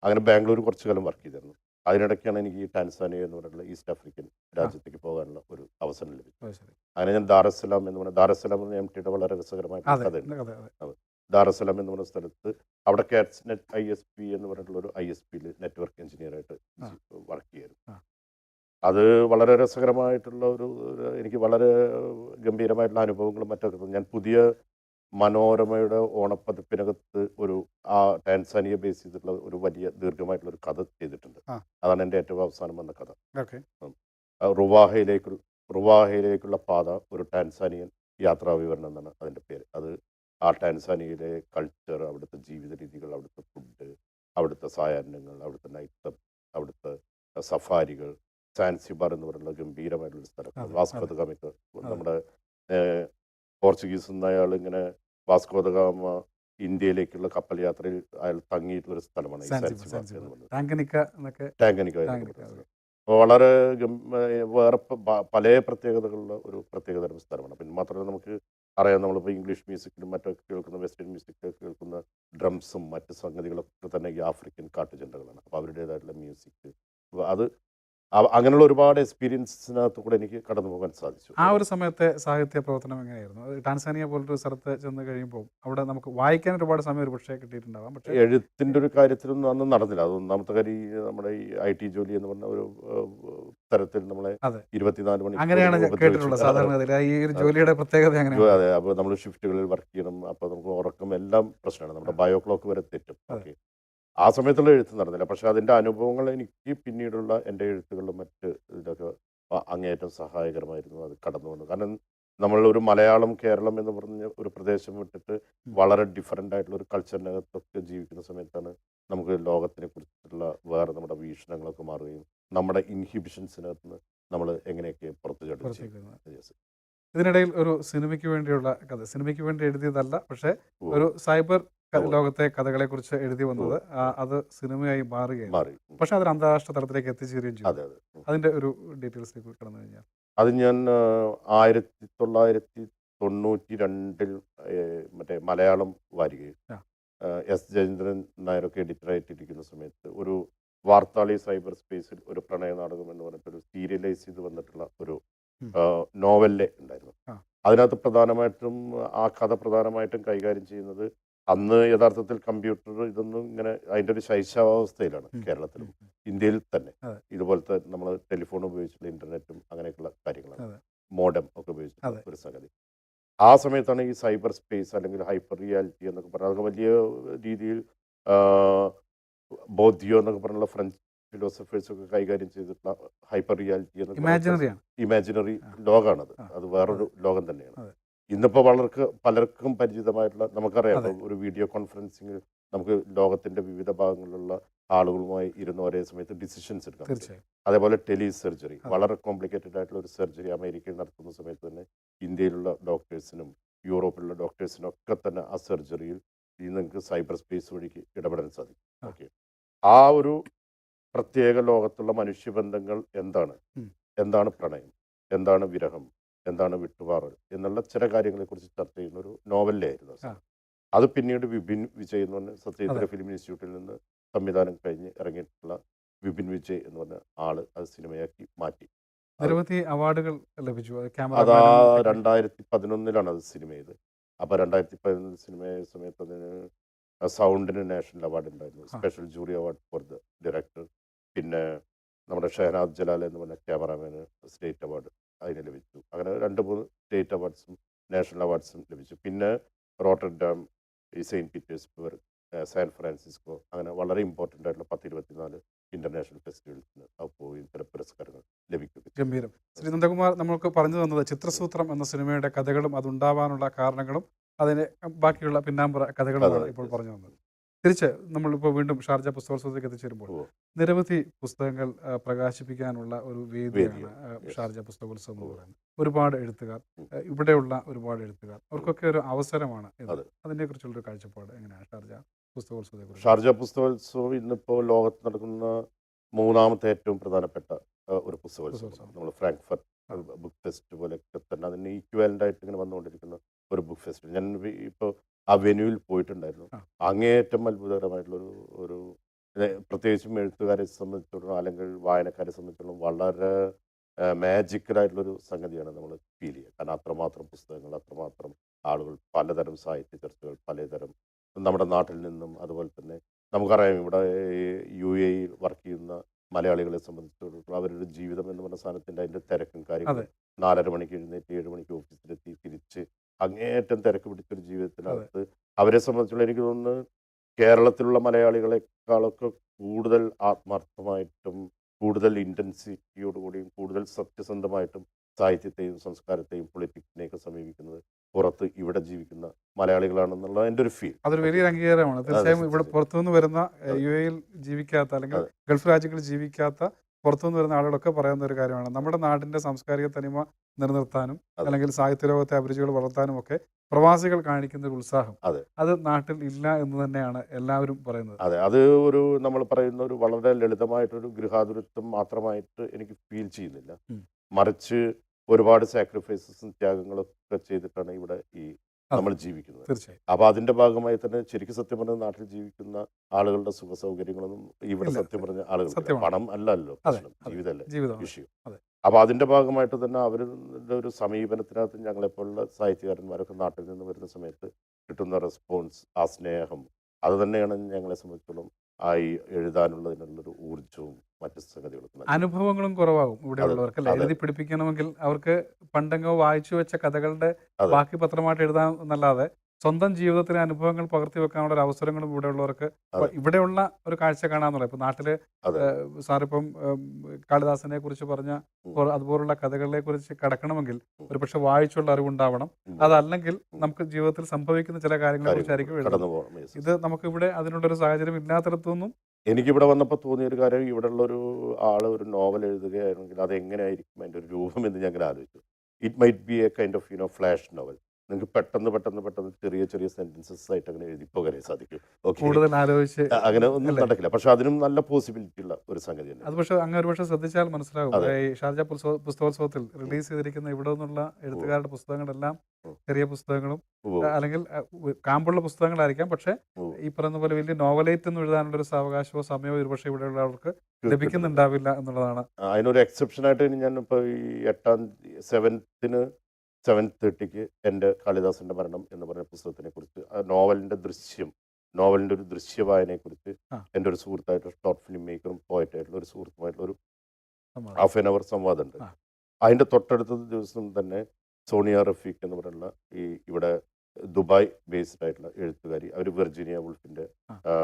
അങ്ങനെ ബാംഗ്ലൂർ കുറച്ച് കാലം വർക്ക് ചെയ്തിരുന്നു. അതിനിടയ്ക്കാണ് എനിക്ക് ഈ ടാൻസാനിയ എന്ന് പറഞ്ഞിട്ടുള്ള ഈസ്റ്റ് ആഫ്രിക്കൻ രാജ്യത്തേക്ക് പോകാനുള്ള ഒരു അവസരം ലഭിച്ചത്. അങ്ങനെ ഞാൻ ദാറസ്സലാം എന്ന് പറഞ്ഞാൽ, ദാറസ്സലാം എന്ന് MTയുടെ വളരെ രസകരമായിട്ടുള്ള കഥയുണ്ട്. ദാറസ്സലാം എന്ന് പറഞ്ഞ സ്ഥലത്ത് അവിടെ കാറ്റ്സ്നെറ്റ് ISP എന്ന് പറഞ്ഞിട്ടുള്ള ഒരു ISPയിൽ നെറ്റ്വർക്ക് എഞ്ചിനീയറായിട്ട് വർക്ക് ചെയ്യായിരുന്നു. അത് വളരെ രസകരമായിട്ടുള്ള എനിക്ക് വളരെ ഗംഭീരമായിട്ടുള്ള അനുഭവങ്ങളും മറ്റൊക്കെ. ഞാൻ പുതിയ മനോരമയുടെ ഓണപ്പതിപ്പിനകത്ത് ആ ടാൻസാനിയ ബേസ് ചെയ്തിട്ടുള്ള ഒരു വലിയ ദീർഘമായിട്ടുള്ള ഒരു കഥ ചെയ്തിട്ടുണ്ട്. അതാണ് എൻ്റെ ഏറ്റവും അവസാനം വന്ന കഥ. റുവാഹയിലേക്കുള്ള പാത, ഒരു ടാൻസാനിയൻ യാത്രാ വിവരണം എന്നാണ് അതിൻ്റെ പേര്. അത് ആ ടാൻസാനിയയിലെ കൾച്ചർ, അവിടുത്തെ ജീവിത രീതികൾ, അവിടുത്തെ ഫുഡ്, അവിടുത്തെ സായാഹ്നങ്ങൾ, അവിടുത്തെ നൈറ്റ് ക്ലബ്, അവിടുത്തെ സഫാരികൾ, സാൻസിബാർ എന്ന് പറയുന്ന ഗംഭീരമായിട്ടുള്ള സ്ഥലം. വാസ്കോ ദ ഗാമയ്ക്ക് നമ്മുടെ പോർച്ചുഗീസ് എന്ന അയാൾ ഇങ്ങനെ വാസ്കോ ദ ഗാമ ഇന്ത്യയിലേക്കുള്ള കപ്പൽ യാത്രയിൽ അയാൾ തങ്ങിയിട്ടുള്ള ഒരു സ്ഥലമാണ് ടാങ്കനിക്ക. വളരെ വേറെ പല പ്രത്യേകതകളുള്ള ഒരു പ്രത്യേകതരം സ്ഥലമാണ്. പിന്നെ മാത്രമല്ല നമുക്ക് അറിയാം, നമ്മളിപ്പോൾ ഇംഗ്ലീഷ് മ്യൂസിക്കിലും മറ്റൊക്കെ കേൾക്കുന്ന, വെസ്റ്റേൺ മ്യൂസിക്കൊക്കെ കേൾക്കുന്ന ഡ്രംസും മറ്റ് സംഗതികളൊക്കെ തന്നെ ഈ ആഫ്രിക്കൻ കാട്ടുചെണ്ടകളാണ്. അപ്പോൾ അവരുടേതായിട്ടുള്ള മ്യൂസിക്, അത് അങ്ങനെയുള്ള ഒരുപാട് എക്സ്പീരിയൻസിനകത്ത് കൂടെ എനിക്ക് കടന്നു പോകാൻ സാധിച്ചു. ആ ഒരു സമയത്തെ സാഹിത്യ പ്രവർത്തനം എങ്ങനെയായിരുന്നു? ടാൻസാനിയ പോലൊരു സ്ഥലത്ത് ചെന്ന് കഴിയുമ്പോൾ അവിടെ നമുക്ക് വായിക്കാൻ ഒരുപാട് സമയം ഒരു പക്ഷേ കിട്ടിയിട്ടുണ്ടാവാം. പക്ഷേ എഴുത്തിൻ്റെ ഒരു കാര്യത്തിലൊന്നും അന്ന് നടന്നില്ല. അത് ഒന്നാമത്തെ കാര്യം നമ്മുടെ ഈ IT ജോലി എന്ന് പറഞ്ഞ ഒരു തരത്തിൽ നമ്മളെ 24 മണി അങ്ങനെയാണ് കേട്ടിട്ടുള്ളത് സാധാരണ. ഈ ഒരു ജോലിയുടെ പ്രത്യേകത അങ്ങനെയാണ്. അതെ, അപ്പോൾ നമ്മൾ ഷിഫ്റ്റുകളിൽ വർക്ക് ചെയ്യണം. അപ്പോൾ നമുക്ക് ഉറക്കം എല്ലാം പ്രശ്നമാണ്. നമ്മുടെ ബയോ ക്ലോക്ക് വരെ തെറ്റും. ഓക്കെ, ആ സമയത്തുള്ള എഴുത്ത് നടന്നില്ല. പക്ഷേ അതിൻ്റെ അനുഭവങ്ങൾ എനിക്ക് പിന്നീടുള്ള എൻ്റെ എഴുത്തുകളിലും മറ്റ് ഇതിലൊക്കെ അങ്ങേയറ്റം സഹായകരമായിരുന്നു. അത് കടന്നു വന്നു. കാരണം നമ്മളൊരു മലയാളം, കേരളം എന്ന് പറഞ്ഞ ഒരു പ്രദേശം വിട്ടിട്ട് വളരെ ഡിഫറൻ്റ് ആയിട്ടുള്ള ഒരു കൾച്ചറിനകത്തൊക്കെ ജീവിക്കുന്ന സമയത്താണ് നമുക്ക് ലോകത്തിനെ കുറിച്ചുള്ള വേറെ നമ്മുടെ വീക്ഷണങ്ങളൊക്കെ മാറുകയും നമ്മുടെ ഇൻഹിബിഷൻസിനകത്ത് നിന്ന് നമ്മൾ എങ്ങനെയൊക്കെ പുറത്തു ചാടുകയും. ഇതിനിടയിൽ ഒരു സിനിമയ്ക്ക് വേണ്ടിയുള്ള കഥ, സിനിമയ്ക്ക് വേണ്ടി എഴുതിയതല്ല, പക്ഷേ ഒരു സൈബർ ലോകത്തെ കഥകളെ കുറിച്ച് എഴുതി വന്നത് അത് സിനിമയായി മാറുകയാണ്. പക്ഷെ അതൊരു അന്താരാഷ്ട്ര തലത്തിലേക്ക് എത്തിച്ചേരുകയും ചെയ്തു. അതിന്റെ ഒരു ഡീറ്റെയിൽസിലേക്ക് കടന്നു കഴിഞ്ഞാൽ അത് ഞാൻ 1992 മറ്റേ മലയാളം വാരികയിൽ S ജയേന്ദ്രൻ നായരൊക്കെ എഡിറ്ററായിട്ടിരിക്കുന്ന സമയത്ത് ഒരു വാർത്താളി സൈബർ സ്പേസിൽ ഒരു പ്രണയ നാടകം എന്ന് പറഞ്ഞിട്ടൊരു സീരിയലൈസ് ചെയ്ത് വന്നിട്ടുള്ള ഒരു നോവലിലെ ഉണ്ടായിരുന്നു. അതിനകത്ത് പ്രധാനമായിട്ടും ആ കഥ പ്രധാനമായിട്ടും കൈകാര്യം ചെയ്യുന്നത് അന്ന് യഥാർത്ഥത്തിൽ കമ്പ്യൂട്ടർ ഇതൊന്നും ഇങ്ങനെ അതിൻ്റെ ഒരു ശൈശവാവസ്ഥയിലാണ് കേരളത്തിലും ഇന്ത്യയിൽ തന്നെ. അതെ. ഇതുപോലത്തെ നമ്മൾ ടെലിഫോൺ ഉപയോഗിച്ചിട്ടുള്ള ഇൻ്റർനെറ്റും അങ്ങനെയൊക്കെയുള്ള കാര്യങ്ങളാണ്. അതെ. മോഡം ഒക്കെ ഉപയോഗിച്ചിട്ടുള്ള അതെ. ഒരു സംഗതി. ആ സമയത്താണ് ഈ സൈബർ സ്പേസ് അല്ലെങ്കിൽ ഹൈപ്പർ റിയാലിറ്റി എന്നൊക്കെ പറഞ്ഞാൽ അതൊക്കെ വലിയ രീതിയിൽ ആ, ബോധ്യോ എന്നൊക്കെ പറഞ്ഞുള്ള ഫ്രഞ്ച് ഫിലോസഫേഴ്സൊക്കെ കൈകാര്യം ചെയ്തിട്ടുള്ള ഹൈപ്പർ റിയാലിറ്റി എന്നൊക്കെ ഇമാജിനറി ആണ്. ഇമാജിനറി ആ. ലോകമാണത്. ആ. അത് വേറൊരു ലോകം തന്നെയാണ്. അതെ. ഇന്നിപ്പോൾ പലർക്കും പരിചിതമായിട്ടുള്ള നമുക്കറിയാം അതെ. ഒരു വീഡിയോ കോൺഫറൻസിങ് നമുക്ക് ലോകത്തിൻ്റെ വിവിധ ഭാഗങ്ങളിലുള്ള ആളുകളുമായി ഇരുന്ന് ഒരേ സമയത്ത് ഡിസിഷൻസ് എടുക്കാം. തീർച്ചയായും. അതേപോലെ ടെലി സർജറി അതെ. വളരെ കോംപ്ലിക്കേറ്റഡ് ആയിട്ടുള്ള ഒരു സർജറി അമേരിക്കയിൽ നടത്തുന്ന സമയത്ത് തന്നെ ഇന്ത്യയിലുള്ള ഡോക്ടേഴ്സിനും യൂറോപ്പിലുള്ള ഡോക്ടേഴ്സിനും ഒക്കെ തന്നെ ആ സർജറിയിൽ ഈ നിങ്ങൾക്ക് സൈബർ സ്പേസ് വഴിക്ക് ഇടപെടാൻ സാധിക്കും. ആ. ഓക്കെ, ആ ഒരു പ്രത്യേക ലോകത്തുള്ള മനുഷ്യബന്ധങ്ങൾ എന്താണ്, ഉം. എന്താണ് പ്രണയം, എന്താണ് വിരഹം, എന്താണ് വിട്ടുമാറൽ എന്നുള്ള ചില കാര്യങ്ങളെക്കുറിച്ച് ചർച്ച ചെയ്യുന്ന ഒരു നോവലിലായിരുന്നു ആ. അത്. പിന്നീട് വിപിൻ വിജയ് എന്ന് പറഞ്ഞ സത്യേന്ദ്ര അതെ. ഫിലിം ഇൻസ്റ്റിറ്റ്യൂട്ടിൽ നിന്ന് സംവിധാനം കഴിഞ്ഞ് ഇറങ്ങിയിട്ടുള്ള വിപിൻ വിജയ് എന്ന് പറഞ്ഞ ആള് അത് സിനിമയാക്കി മാറ്റി. നിരവധി അവാർഡുകൾ ലഭിച്ചു. അത് ക്യാമറമാനും 2011 അത് സിനിമ ചെയ്ത്. അപ്പോൾ 2011 സിനിമയായ സമയത്ത് അതിന് സൗണ്ടിന് നാഷണൽ അവാർഡ് ഉണ്ടായിരുന്നു, ആ. Special jury award for the director. പിന്നെ നമ്മുടെ ഷഹനാദ് ജലാൽ എന്ന് പറഞ്ഞ ക്യാമറാമാന് സ്റ്റേറ്റ് അവാർഡ് അതിന് ലഭിച്ചു. അങ്ങനെ 2-3 സ്റ്റേറ്റ് അവാർഡ്സും നാഷണൽ അവാർഡ്സും ലഭിച്ചു. പിന്നെ റോട്ടർഡാം, ഈ സെയിൻറ്റ് പീറ്റേഴ്സ്ബർഗ്, സാൻ ഫ്രാൻസിസ്കോ, അങ്ങനെ വളരെ ഇമ്പോർട്ടൻ്റ് ആയിട്ടുള്ള 10-24 ഇൻ്റർനാഷണൽ ഫെസ്റ്റിവൽസിന് പോയി ഇത്തരം പുരസ്കാരങ്ങൾ ലഭിക്കും. ഗംഭീരം. ശ്രീ നന്ദകുമാർ നമ്മൾക്ക് പറഞ്ഞു തന്നത് ചിത്രസൂത്രം എന്ന സിനിമയുടെ കഥകളും അതുണ്ടാവാനുള്ള കാരണങ്ങളും അതിന് ബാക്കിയുള്ള പിന്നാമ്പുറ കഥകളുമാണ് ഇപ്പോൾ പറഞ്ഞു തന്നത്. തിരിച്ച് നമ്മളിപ്പോൾ വീണ്ടും ഷാർജ പുസ്തകോത്സവത്തിലേക്ക് എത്തിച്ചേരുമ്പോൾ ഓ. നിരവധി പുസ്തകങ്ങൾ പ്രകാശിപ്പിക്കാനുള്ള ഒരു വേദിയാണ് Yes. ഷാർജ പുസ്തകോത്സവം എന്ന് ഓ. പറയുന്നത്. ഒരുപാട് എഴുത്തുകാർ, ഉം. ഇവിടെയുള്ള ഒരുപാട് എഴുത്തുകാർ, അവർക്കൊക്കെ ഒരു അവസരമാണ് ഇത്. അതെ. അതിനെക്കുറിച്ചുള്ളൊരു കാഴ്ചപ്പാട് എങ്ങനെയാണ് ഷാർജ പുസ്തകോത്സവത്തെക്കുറിച്ച്? ഷാർജ പുസ്തകോത്സവം ഇന്നിപ്പോൾ ലോകത്ത് നടക്കുന്ന 3ാമത്തെ ഏറ്റവും പ്രധാനപ്പെട്ട ഒരു പുസ്തകോത്സവം. പുസ്തകോത്സവം. നമ്മൾ ഫ്രാങ്ക്ഫർട്ട് ആ. ബുക്ക് ഫെസ്റ്റ് പോലെയൊക്കെ തന്നെ അതിന് ഈക്വലൻ്റ് ആയിട്ട് ഇങ്ങനെ വന്നുകൊണ്ടിരിക്കുന്ന ഒരു ബുക്ക് ഫെസ്റ്റ്. ഞാൻ ഇപ്പോൾ ആ വെന്യൂവിൽ പോയിട്ടുണ്ടായിരുന്നു. ആ. അങ്ങേയറ്റം അത്ഭുതകരമായിട്ടുള്ളൊരു ഒരു പ്രത്യേകിച്ചും എഴുത്തുകാരെ സംബന്ധിച്ചിടത്തോളം അല്ലെങ്കിൽ വായനക്കാരെ സംബന്ധിച്ചിടത്തോളം വളരെ മാജിക്കലായിട്ടുള്ളൊരു സംഗതിയാണ് നമ്മൾ ഫീൽ ചെയ്യുക. കാരണം അത്രമാത്രം പുസ്തകങ്ങൾ, അത്രമാത്രം ആളുകൾ, പലതരം സാഹിത്യ ചർച്ചകൾ, പലതരം നമ്മുടെ നാട്ടിൽ നിന്നും. അതുപോലെ തന്നെ നമുക്കറിയാം ഇവിടെ UAE വർക്ക് ചെയ്യുന്ന മലയാളികളെ സംബന്ധിച്ചിടത്തോളം അവരുടെ ജീവിതം എന്ന് പറഞ്ഞ സാധനത്തിൻ്റെ അതിൻ്റെ തിരക്കും കാര്യങ്ങളും. 4:30 മണിക്ക് എഴുന്നേറ്റ് 7 മണിക്ക് ഓഫീസിലെത്തി തിരിച്ച് അങ്ങേയറ്റം തിരക്ക് പിടിച്ചൊരു ജീവിതത്തിനകത്ത് അവരെ സംബന്ധിച്ചുള്ള എനിക്ക് തോന്നുന്നു കേരളത്തിലുള്ള മലയാളികളെക്കാളൊക്കെ കൂടുതൽ ആത്മാർത്ഥമായിട്ടും കൂടുതൽ ഇൻറ്റൻസിറ്റിയോടുകൂടിയും കൂടുതൽ സത്യസന്ധമായിട്ടും സാഹിത്യത്തെയും സംസ്കാരത്തെയും പൊളിറ്റിക്സിനെയൊക്കെ സമീപിക്കുന്നത് പുറത്ത് ഇവിടെ ജീവിക്കുന്ന മലയാളികളാണെന്നുള്ള എൻ്റെ ഒരു ഫീൽ. അതൊരു വലിയൊരു അംഗീകാരമാണ്. തീർച്ചയായും അതെ, ഇവിടെ അതെ. പുറത്തുനിന്ന് വരുന്ന UAE-യിൽ ജീവിക്കാത്ത അല്ലെങ്കിൽ അതെ. ഗൾഫ് രാജ്യങ്ങളിൽ ജീവിക്കാത്ത പുറത്തുനിന്ന് വരുന്ന ആളുകളൊക്കെ പറയുന്ന ഒരു കാര്യമാണ് നമ്മുടെ നാടിൻ്റെ സാംസ്കാരിക തനിമ നിലനിർത്താനും അതെ. അല്ലെങ്കിൽ സാഹിത്യ ലോകത്തെ അഭിരുചികൾ വളർത്താനും ഒക്കെ പ്രവാസികൾ കാണിക്കുന്ന ഒരു ഉത്സാഹം അതെ. അത് നാട്ടിൽ ഇല്ല എന്ന് തന്നെയാണ് എല്ലാവരും പറയുന്നത്. അതെ, അത് ഒരു നമ്മൾ പറയുന്ന ഒരു വളരെ ലളിതമായിട്ടൊരു ഗൃഹാതുരത്വം മാത്രമായിട്ട് എനിക്ക് ഫീൽ ചെയ്യുന്നില്ല. ഉം. മറിച്ച് ഒരുപാട് സാക്രിഫൈസസും ത്യാഗങ്ങളൊക്കെ ചെയ്തിട്ടാണ് ഇവിടെ ഈ അതെ. നമ്മൾ ജീവിക്കുന്നത്. തീർച്ചയായും അപ്പോൾ അതിൻ്റെ ഭാഗമായി തന്നെ ശരിക്കും സത്യം പറഞ്ഞാൽ നാട്ടിൽ ജീവിക്കുന്ന ആളുകളുടെ സുഖ സൗകര്യങ്ങളൊന്നും ഇവിടെ ഇല്ല. സത്യം പറഞ്ഞ ആളുകൾ സത്യമാണ്. പണം അല്ലല്ലോ അതെ, പ്രശ്നം, അതെ. ജീവിതമല്ലേ ജീവിതമാണ്. ഇഷ്യൂ. അതെ. അപ്പോൾ അതിൻ്റെ ഭാഗമായിട്ട് തന്നെ അവരുടെ ഒരു സമീപനത്തിനകത്ത് ഞങ്ങളെപ്പോലുള്ള സാഹിത്യകാരന്മാരൊക്കെ നാട്ടിൽ നിന്ന് വരുന്ന സമയത്ത് കിട്ടുന്ന റെസ്പോൺസ്, ആ സ്നേഹം, അത് തന്നെയാണ് ഞങ്ങളെ സംബന്ധിച്ചിടത്തോളം ഈ എഴുതാനുള്ളതിനുള്ളൊരു ഊർജ്ജവും മറ്റ് സംഗതികളൊക്കെ. അനുഭവങ്ങളും കുറവാകും ഇവിടെ അതെ, ഉള്ളവർക്ക് അല്ലേ? അതെ. എഴുതി പിടിപ്പിക്കണമെങ്കിൽ അവർക്ക് പണ്ടെങ്ങോ വായിച്ചു വെച്ച കഥകളുടെ അതെ. ബാക്കി പത്രമായിട്ട് എഴുതാൻ എന്നല്ലാതെ സ്വന്തം ജീവിതത്തിലെ അനുഭവങ്ങൾ പകർത്തി വെക്കാനുള്ള ഒരു അവസരങ്ങളും ഇവിടെ ഉള്ളവർക്ക് അതെ. ഇവിടെയുള്ള ഒരു കാഴ്ച കാണാന്നുള്ളത്. ഇപ്പം നാട്ടിൽ അതെ. സാറിപ്പം കാളിദാസനെ കുറിച്ച് പറഞ്ഞ അതുപോലുള്ള കഥകളെ കുറിച്ച് കടക്കണമെങ്കിൽ ഒരു പക്ഷെ വായിച്ചുള്ള അറിവുണ്ടാവണം. അതല്ലെങ്കിൽ നമുക്ക് ജീവിതത്തിൽ സംഭവിക്കുന്ന ചില കാര്യങ്ങളെ കുറിച്ചായിരിക്കും എഴുതുന്നത്. കടന്നു പോകണം. Yes. ഇത് നമുക്കിവിടെ അതിനുള്ളൊരു സാഹചര്യം ഇല്ലാത്തിടത്തൊന്നും എനിക്കിവിടെ വന്നപ്പോൾ തോന്നിയൊരു കാര്യം, ഇവിടെയുള്ളൊരു ആൾ ഒരു നോവൽ എഴുതുകയാണെങ്കിൽ അതെങ്ങനെയായിരിക്കും അതിൻ്റെ ഒരു രൂപം എന്ന് ഞാൻ ഇങ്ങനെ ആലോചിച്ചു. It might be A kind of flash novel. നിങ്ങൾക്ക് പെട്ടെന്ന് ചെറിയ സെൻറ്റൻസസ് ആയിട്ട് അങ്ങനെ എഴുതി പോകാനേ സാധിക്കും. ഓക്കെ, കൂടുതൽ ആലോചിച്ച് അങ്ങനെ ഒന്നും അല്ലേ? നടക്കില്ല. പക്ഷെ അതിനും നല്ല പോസിബിലിറ്റി ഉള്ള ഒരു സംഗതി തന്നെ. അത് പക്ഷേ അങ്ങ് ഒരു പക്ഷേ ശ്രദ്ധിച്ചാൽ മനസ്സിലാകും. അതെ. ഈ ഷാർജ പുസ്തകോത്സവത്തിൽ റിലീസ് ചെയ്തിരിക്കുന്ന ഇവിടെ നിന്നുള്ള എഴുത്തുകാരുടെ പുസ്തകങ്ങളെല്ലാം ചെറിയ പുസ്തകങ്ങളും അല്ലെങ്കിൽ കാമ്പുള്ള പുസ്തകങ്ങളായിരിക്കാം. പക്ഷേ ഈ പറയുന്ന പോലെ വലിയ നോവലേറ്റ് ഒന്നും എഴുതാനുള്ളൊരു സാവകാശമോ സമയമോ ഒരു പക്ഷേ ഇവിടെയുള്ളവർക്ക് ലഭിക്കുന്നുണ്ടാവില്ല എന്നുള്ളതാണ്. അതിനൊരു എക്സെപ്ഷനായിട്ട് ഞാൻ ഇപ്പോൾ ഈ 7th 7:30-ക്ക് എൻ്റെ കാളിദാസൻ്റെ മരണം എന്ന് പറഞ്ഞ പുസ്തകത്തിനെക്കുറിച്ച് നോവലിൻ്റെ ഒരു ദൃശ്യവായനയെക്കുറിച്ച് ആ എൻ്റെ ഒരു സുഹൃത്തായിട്ട് ഷോർട്ട് ഫിലിം മേക്കറും പോയറ്റായിട്ടുള്ള ഒരു സുഹൃത്തുമായിട്ടുള്ള ഒരു സമ്മതം. ഹാഫ് ആൻ അവർ സംവാദമുണ്ട്. ആ അതിൻ്റെ തൊട്ടടുത്ത ദിവസം തന്നെ സോണിയ റഫീഖ് എന്ന് പറയുന്ന ഇവിടെ ദുബായ് ബേസ്ഡ് ആയിട്ടുള്ള എഴുത്തുകാരി, അവർ വെർജീനിയ വുൾഫിൻ്റെ ആ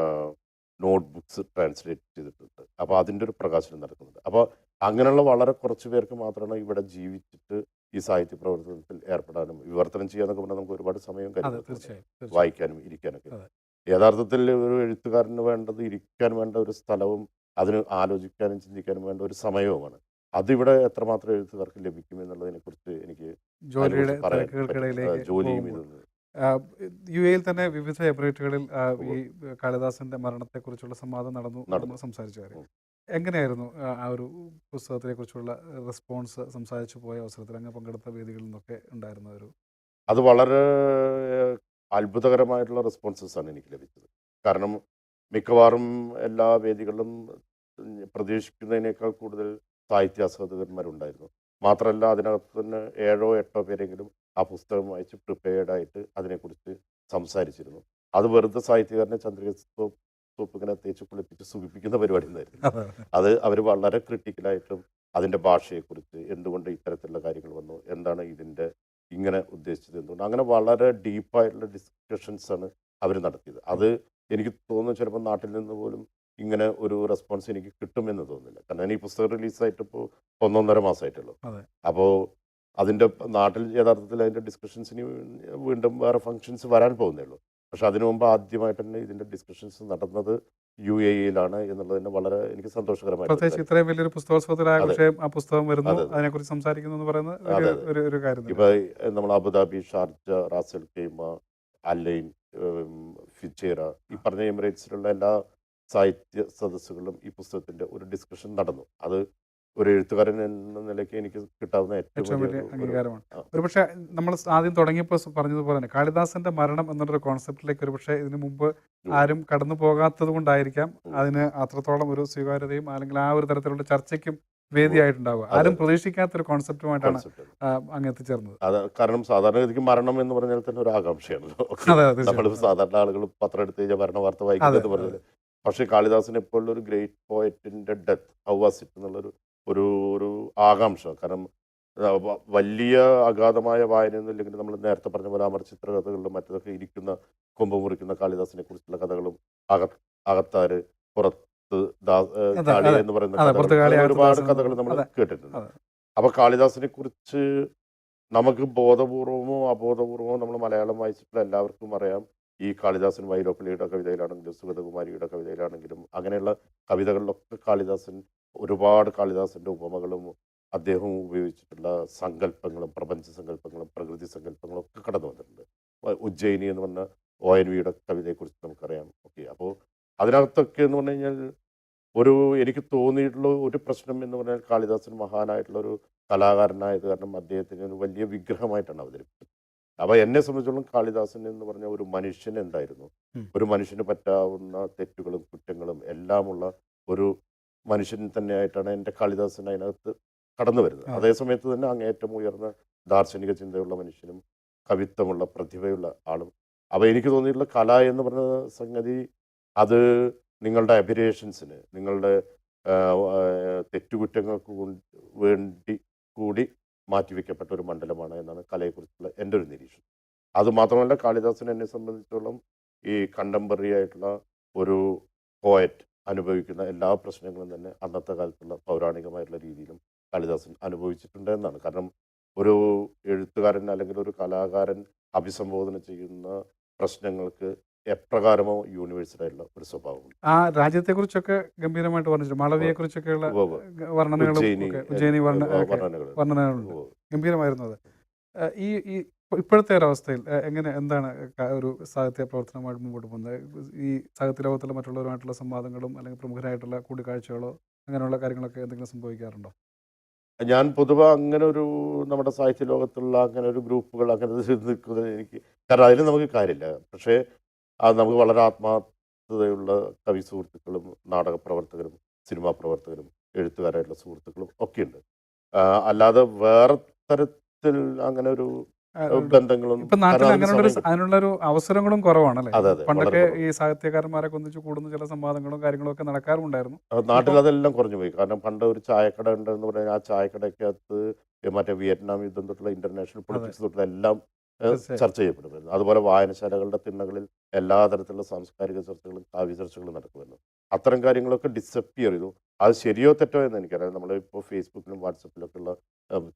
നോട്ട് ബുക്സ് ട്രാൻസ്ലേറ്റ് ചെയ്തിട്ടുണ്ട്. അപ്പോൾ അതിൻ്റെ ഒരു പ്രകാശനം നടക്കുന്നുണ്ട്. അപ്പോൾ അങ്ങനെയുള്ള വളരെ കുറച്ച് പേർക്ക് മാത്രമാണ് ഇവിടെ ജീവിച്ചിട്ട് ഈ സാഹിത്യ പ്രവർത്തനത്തിൽ ഏർപ്പെടാനും വിവർത്തനം ചെയ്യാനൊക്കെ പറഞ്ഞാൽ നമുക്ക് ഒരുപാട് സമയവും അതെ, കാര്യങ്ങളൊക്കെ വേണം. തീർച്ചയായും തീർച്ചയായും. വായിക്കാനും ഇരിക്കാനൊക്കെ. അതെ യഥാർത്ഥത്തിൽ ഒരു എഴുത്തുകാരന് വേണ്ടത് ഇരിക്കാൻ വേണ്ട ഒരു സ്ഥലവും അതിന് ആലോചിക്കാനും ചിന്തിക്കാനും വേണ്ട ഒരു സമയവുമാണ്. അതിവിടെ എത്രമാത്രം എഴുത്തുകാർക്ക് ലഭിക്കും എന്നുള്ളതിനെക്കുറിച്ച് എനിക്ക് ജോലിയുടെ അതിനെക്കുറിച്ച് പറയാൻ പറ്റും. തിരക്കുകൾക്കിടയിലേക്ക് ജോലിയും പോകുമ്പോൾ ഇതൊന്നും യു എയിൽ തന്നെ വിവിധ എമിറേറ്റുകളിൽ ഈ കാളിദാസന്റെ മരണത്തെക്കുറിച്ചുള്ള സംവാദം നടന്നു. നമ്മൾ നടന്നു. സംസാരിച്ച കാര്യം എങ്ങനെയായിരുന്നു? ആ ഒരു പുസ്തകത്തെ കുറിച്ചുള്ള റെസ്പോൺസ് സംസാരിച്ചു പോയ അവസരത്തിൽ അങ്ങ് പങ്കെടുത്ത വേദികളിൽ നിന്നൊക്കെ ഉണ്ടായിരുന്ന ഒരു അത് വളരെ അത്ഭുതകരമായിട്ടുള്ള റെസ്പോൺസസ് ആണ് എനിക്ക് ലഭിച്ചത്. കാരണം മിക്കവാറും എല്ലാ വേദികളിലും പ്രതീക്ഷിക്കുന്നതിനേക്കാൾ കൂടുതൽ സാഹിത്യാസ്വാദകന്മാരുണ്ടായിരുന്നു. മാത്രമല്ല അതിനകത്ത് തന്നെ 7-8 പേരെങ്കിലും ആ പുസ്തകം വായിച്ച് പ്രിപ്പയർഡായിട്ട് അതിനെക്കുറിച്ച് സംസാരിച്ചിരുന്നു. അത് വെറുതെ സാഹിത്യകാരനെ ചന്ദ്രിക സോപ്പ് ഇങ്ങനെ തേച്ച് കുളിപ്പിച്ച് സുഖിപ്പിക്കുന്ന പരിപാടി ഒന്നായിരുന്നു. അത് അവർ വളരെ ക്രിട്ടിക്കലായിട്ടും അതിൻ്റെ ഭാഷയെക്കുറിച്ച് എന്തുകൊണ്ട് ഇത്തരത്തിലുള്ള കാര്യങ്ങൾ വന്നു, എന്താണ് ഇതിൻ്റെ ഇങ്ങനെ ഉദ്ദേശിച്ചത്, എന്തുകൊണ്ട്, അങ്ങനെ വളരെ ഡീപ്പായിട്ടുള്ള ഡിസ്കഷൻസാണ് അവർ നടത്തിയത്. അത് എനിക്ക് തോന്നുന്നു ചിലപ്പോൾ നാട്ടിൽ നിന്ന് പോലും ഇങ്ങനെ ഒരു റെസ്പോൺസ് എനിക്ക് കിട്ടുമെന്ന് തോന്നുന്നില്ല. കാരണം ഞാൻ ഈ പുസ്തകം റിലീസായിട്ട് ഇപ്പോൾ 1.5 മാസമായിട്ടുള്ളൂ. അതെ അപ്പോൾ അതിൻ്റെ നാട്ടിൽ യഥാർത്ഥത്തിൽ അതിൻ്റെ ഡിസ്കഷൻസിന് വീണ്ടും വേറെ ഫങ്ഷൻസ് വരാൻ പോകുന്നേ ഉള്ളൂ. പക്ഷെ അതിനു മുമ്പ് ആദ്യമായിട്ട് തന്നെ ഇതിൻ്റെ ഡിസ്കഷൻസ് നടന്നത് UAE-യിലാണ് എന്നുള്ളത് തന്നെ വളരെ എനിക്ക് സന്തോഷകരമായിട്ട് പ്രത്യേകിച്ച് ഇത്രയും വലിയൊരു പുസ്തകോത്സവത്തിലായ അതെ പക്ഷേ ആ പുസ്തകം വരുന്നു, അതെ അതെ അതിനെക്കുറിച്ച് സംസാരിക്കുന്നു എന്ന് പറയുന്നത് അതെ ഒരു അതെ ഒരു ഒരു കാര്യം തന്നെ. ഇപ്പോൾ നമ്മൾ Abu Dhabi, Sharjah, Ras al Khaimah, Al Ain, Fujairah, ഈ പറഞ്ഞ എമിറേറ്റ്സിലുള്ള എല്ലാ സാഹിത്യ സദസ്സുകളിലും ഈ പുസ്തകത്തിൻ്റെ ഒരു ഡിസ്കഷൻ നടന്നു. അത് ഒരു എഴുത്തുകാരൻ എന്ന നിലയ്ക്ക് എനിക്ക് കിട്ടാവുന്ന ഏറ്റവും ഏറ്റവും വലിയ വലിയ ഒരു അംഗീകാരമാണ്. ആ, ഒരുപക്ഷെ നമ്മൾ ആദ്യം തുടങ്ങിയപ്പോൾ പറഞ്ഞതുപോലെ തന്നെ കാളിദാസന്റെ മരണം എന്നുള്ളൊരു കോൺസെപ്റ്റിലേക്ക് ഒരുപക്ഷെ ഇതിനു മുമ്പ് ഉം, ആരും കടന്നു പോകാത്തത് കൊണ്ടായിരിക്കാം ഉം, അതിന് അത്രത്തോളം ഒരു സ്വീകാര്യതയും അല്ലെങ്കിൽ ആ ഒരു തരത്തിലുള്ള ചർച്ചയ്ക്കും ഉം. വേദിയായിട്ടുണ്ടാവുക. അതെ ആരും അതെ പ്രതീക്ഷിക്കാത്തൊരു കോൺസെപ്റ്റുമായിട്ടാണ് കോൺസെപ്റ്റ് അങ്ങ് എത്തിച്ചേർന്നത്. അത് കാരണം സാധാരണഗതിക്ക് മരണം എന്ന് പറഞ്ഞാൽ തന്നെ ഒരു ആകാംക്ഷയാണല്ലോ. ഓക്കെ, അതെ നമ്മൾ തീർച്ചയായിട്ടും. സാധാരണ ആളുകൾ പത്രം എടുത്ത് കഴിഞ്ഞാൽ മരണ വാർത്ത അതെ വായിക്കുന്നത് അതെ പറഞ്ഞാൽ, പക്ഷേ കാളിദാസനെ പോലുള്ള ഒരു ഗ്രേറ്റ് പോയറ്റിൻ്റെ ഡെത്ത് ഹൗ വാസ് ഇറ്റ് എന്നുള്ളൊരു ഒരു ഒരു ആകാംക്ഷ. കാരണം വലിയ അഗാധമായ വായനയൊന്നും ഇല്ലെങ്കിൽ നമ്മൾ നേരത്തെ പറഞ്ഞ പോലെ അമർ ചിത്രകഥകളിലും മറ്റതൊക്കെ ഇരിക്കുന്ന കൊമ്പ് മുറിക്കുന്ന കാളിദാസനെ കുറിച്ചുള്ള കഥകളും അക അകത്താര് പുറത്ത് അതെ കാളി അതെ എന്ന് പറയുന്ന അതെ കഥകളും പുറത്തുകാളി അങ്ങനെ ഒരുപാട് ആയത്തുദാസൻ എന്ന് കഥകൾ പറഞ്ഞു. നമ്മൾ അതെ കേട്ടിട്ടുണ്ട്. അതെ അപ്പോൾ കാളിദാസനെ കുറിച്ച് നമുക്ക് ബോധപൂർവമോ അബോധപൂർവമോ നമ്മൾ മലയാളം വായിച്ചിട്ടുള്ള എല്ലാവർക്കും അറിയാം. ഈ കാളിദാസൻ വൈലോപ്പിള്ളിയുടെ കവിതയിലാണെങ്കിലും സുഗതകുമാരിയുടെ കവിതയിലാണെങ്കിലും അങ്ങനെയുള്ള കവിതകളിലൊക്കെ കാളിദാസൻ ഒരുപാട് കാളിദാസൻ്റെ ഉപമകളും അദ്ദേഹം ഉപയോഗിച്ചിട്ടുള്ള സങ്കല്പങ്ങളും പ്രപഞ്ച സങ്കല്പങ്ങളും പ്രകൃതി സങ്കല്പങ്ങളും ഒക്കെ കടന്നു വന്നിട്ടുണ്ട്. ഉജ്ജയിനി എന്ന് പറഞ്ഞ ONV-യുടെ കവിതയെക്കുറിച്ച് നമുക്കറിയാം. ഓക്കെ, അപ്പോൾ അതിനകത്തൊക്കെ എന്ന് പറഞ്ഞു കഴിഞ്ഞാൽ ഒരു എനിക്ക് തോന്നിയിട്ടുള്ള ഒരു പ്രശ്നം എന്ന് പറഞ്ഞാൽ കാളിദാസൻ മഹാനായിട്ടുള്ള ഒരു കലാകാരനായത് കാരണം അദ്ദേഹത്തിന് ഒരു വലിയ വിഗ്രഹമായിട്ടാണ് അവതരിപ്പിച്ചത്. അപ്പോൾ എന്നെ സംബന്ധിച്ചോളം കാളിദാസൻ എന്ന് പറഞ്ഞ ഒരു മനുഷ്യൻ എന്തായിരുന്നു, ഉം. ഒരു മനുഷ്യന് പറ്റാവുന്ന തെറ്റുകളും കുറ്റങ്ങളും എല്ലാമുള്ള ഒരു മനുഷ്യൻ തന്നെയായിട്ടാണ് എൻ്റെ കാളിദാസൻ അതിനകത്ത് കടന്നു വരുന്നത്. അതെ അതേസമയത്ത് തന്നെ അങ്ങേറ്റം ഉയർന്ന ദാർശനിക ചിന്തയുള്ള മനുഷ്യനും കവിത്വമുള്ള പ്രതിഭയുള്ള ആളും. അപ്പോൾ എനിക്ക് തോന്നിയിട്ടുള്ള കല എന്ന് പറഞ്ഞ സംഗതി അത് നിങ്ങളുടെ അബിരേഷൻസിന്, നിങ്ങളുടെ തെറ്റുകുറ്റങ്ങൾക്ക് വേണ്ടി കൂടി മാറ്റിവെക്കപ്പെട്ട ഒരു മണ്ഡലമാണ് എന്നാണ് കലയെക്കുറിച്ചുള്ള എൻ്റെ ഒരു നിരീക്ഷണം. അതുമാത്രമല്ല കാളിദാസൻ എന്നെ സംബന്ധിച്ചിടത്തോളം ഈ കണ്ടംപററി ആയിട്ടുള്ള ഒരു പോയറ്റ് അനുഭവിക്കുന്ന എല്ലാ പ്രശ്നങ്ങളും തന്നെ അന്നത്തെ കാലത്തുള്ള പൗരാണികമായിട്ടുള്ള രീതിയിലും കാളിദാസൻ അനുഭവിച്ചിട്ടുണ്ട് എന്നാണ്. കാരണം ഒരു എഴുത്തുകാരൻ അല്ലെങ്കിൽ ഒരു കലാകാരൻ അഭിസംബോധന ചെയ്യുന്ന പ്രശ്നങ്ങൾക്ക് എപ്രകാരമോ യൂണിവേഴ്സൽ ആയിട്ടുള്ള ഒരു സ്വഭാവമുണ്ട്. ആ രാജ്യത്തെക്കുറിച്ചൊക്കെ ഗംഭീരമായിട്ട് വർണ്ണിച്ചിട്ടുണ്ട്. മാളവിയെക്കുറിച്ചൊക്കെയുള്ള ഉവ്വ് ഉവ്വ്. വർണ്ണനകളും ഉജ്ജയിനി ഒക്കെ ഉജ്ജയിനി ഒക്കെ വർണ്ണനകൾ വർണ്ണനകളുണ്ട്. ഗംഭീരമായിരുന്നു അത്. ഈ ഈ ഇപ്പോഴത്തെ ഒരവസ്ഥയിൽ എങ്ങനെ എന്താണ് ഒരു സാഹിത്യ പ്രവർത്തനമായിട്ട് മുമ്പോട്ട് പോകുന്നത്? ഈ സാഹിത്യ ലോകത്തുള്ള മറ്റുള്ളവരുമായിട്ടുള്ള സംവാദങ്ങളും അല്ലെങ്കിൽ പ്രമുഖരായിട്ടുള്ള കൂടിക്കാഴ്ചകളോ അങ്ങനെയുള്ള കാര്യങ്ങളൊക്കെ എന്തെങ്കിലും സംഭവിക്കാറുണ്ടോ? ഞാൻ പൊതുവെ അങ്ങനെ ഒരു നമ്മുടെ സാഹിത്യ ലോകത്തുള്ള അങ്ങനെ ഒരു ഗ്രൂപ്പുകൾ അങ്ങനെ നിൽക്കുന്നത് എനിക്ക്, കാരണം അതിന് നമുക്ക് കാര്യമില്ല. പക്ഷേ അത് നമുക്ക് വളരെ ആത്മാർത്ഥതയുള്ള കവി സുഹൃത്തുക്കളും നാടക പ്രവർത്തകരും സിനിമാ പ്രവർത്തകരും എഴുത്തുകാരായിട്ടുള്ള സുഹൃത്തുക്കളും ഒക്കെയുണ്ട്. അല്ലാതെ വേറെ സാഹിത്യത്തിൽ അങ്ങനെ ഒരു ബന്ധങ്ങളൊന്നും ഇപ്പൊ നാട്ടിൽ കാരണം അതിന് സമയം അതിനുള്ളൊരു അവസരങ്ങളും കുറവാണല്ലേ? അതെ അതെ വളരെ പണ്ടൊക്കെ കുറവ്. ഈ സാഹിത്യകാരന്മാരൊക്കെ ഒന്നിച്ച് കൂടുന്ന ചില സംവാദങ്ങളും കാര്യങ്ങളും ഒക്കെ നടക്കാറുണ്ടായിരുന്നു. നാട്ടിൽ ഇപ്പം അതെല്ലാം കുറഞ്ഞു പോയി. കാരണം പണ്ട് ഒരു ചായക്കട ഉണ്ടെന്ന് പറഞ്ഞാൽ ആ ചായക്കടയ്ക്കകത്ത് മറ്റേ വിയറ്റ്നാം യുദ്ധം തൊട്ടുള്ള ഇന്റർനാഷണൽ അതെ, പൊളിറ്റിക്സ് തൊട്ടുള്ള എല്ലാം തീർച്ചയായും. ചർച്ച ചെയ്യപ്പെടുമായിരുന്നു. അതുപോലെ വായനശാലകളുടെ തിണ്ണകളിൽ എല്ലാ തരത്തിലുള്ള സാംസ്കാരിക ചർച്ചകളും കാവ്യ ചർച്ചകളും നടക്കുമായിരുന്നു. അത്തരം കാര്യങ്ങളൊക്കെ ഡിസപ്പിയർ ചെയ്തു. അത് ശരിയോ തെറ്റോ എന്ന് എനിക്കറിയാം. നമ്മളിപ്പോൾ ഫേസ്ബുക്കിലും വാട്സപ്പിലൊക്കെ ഉള്ള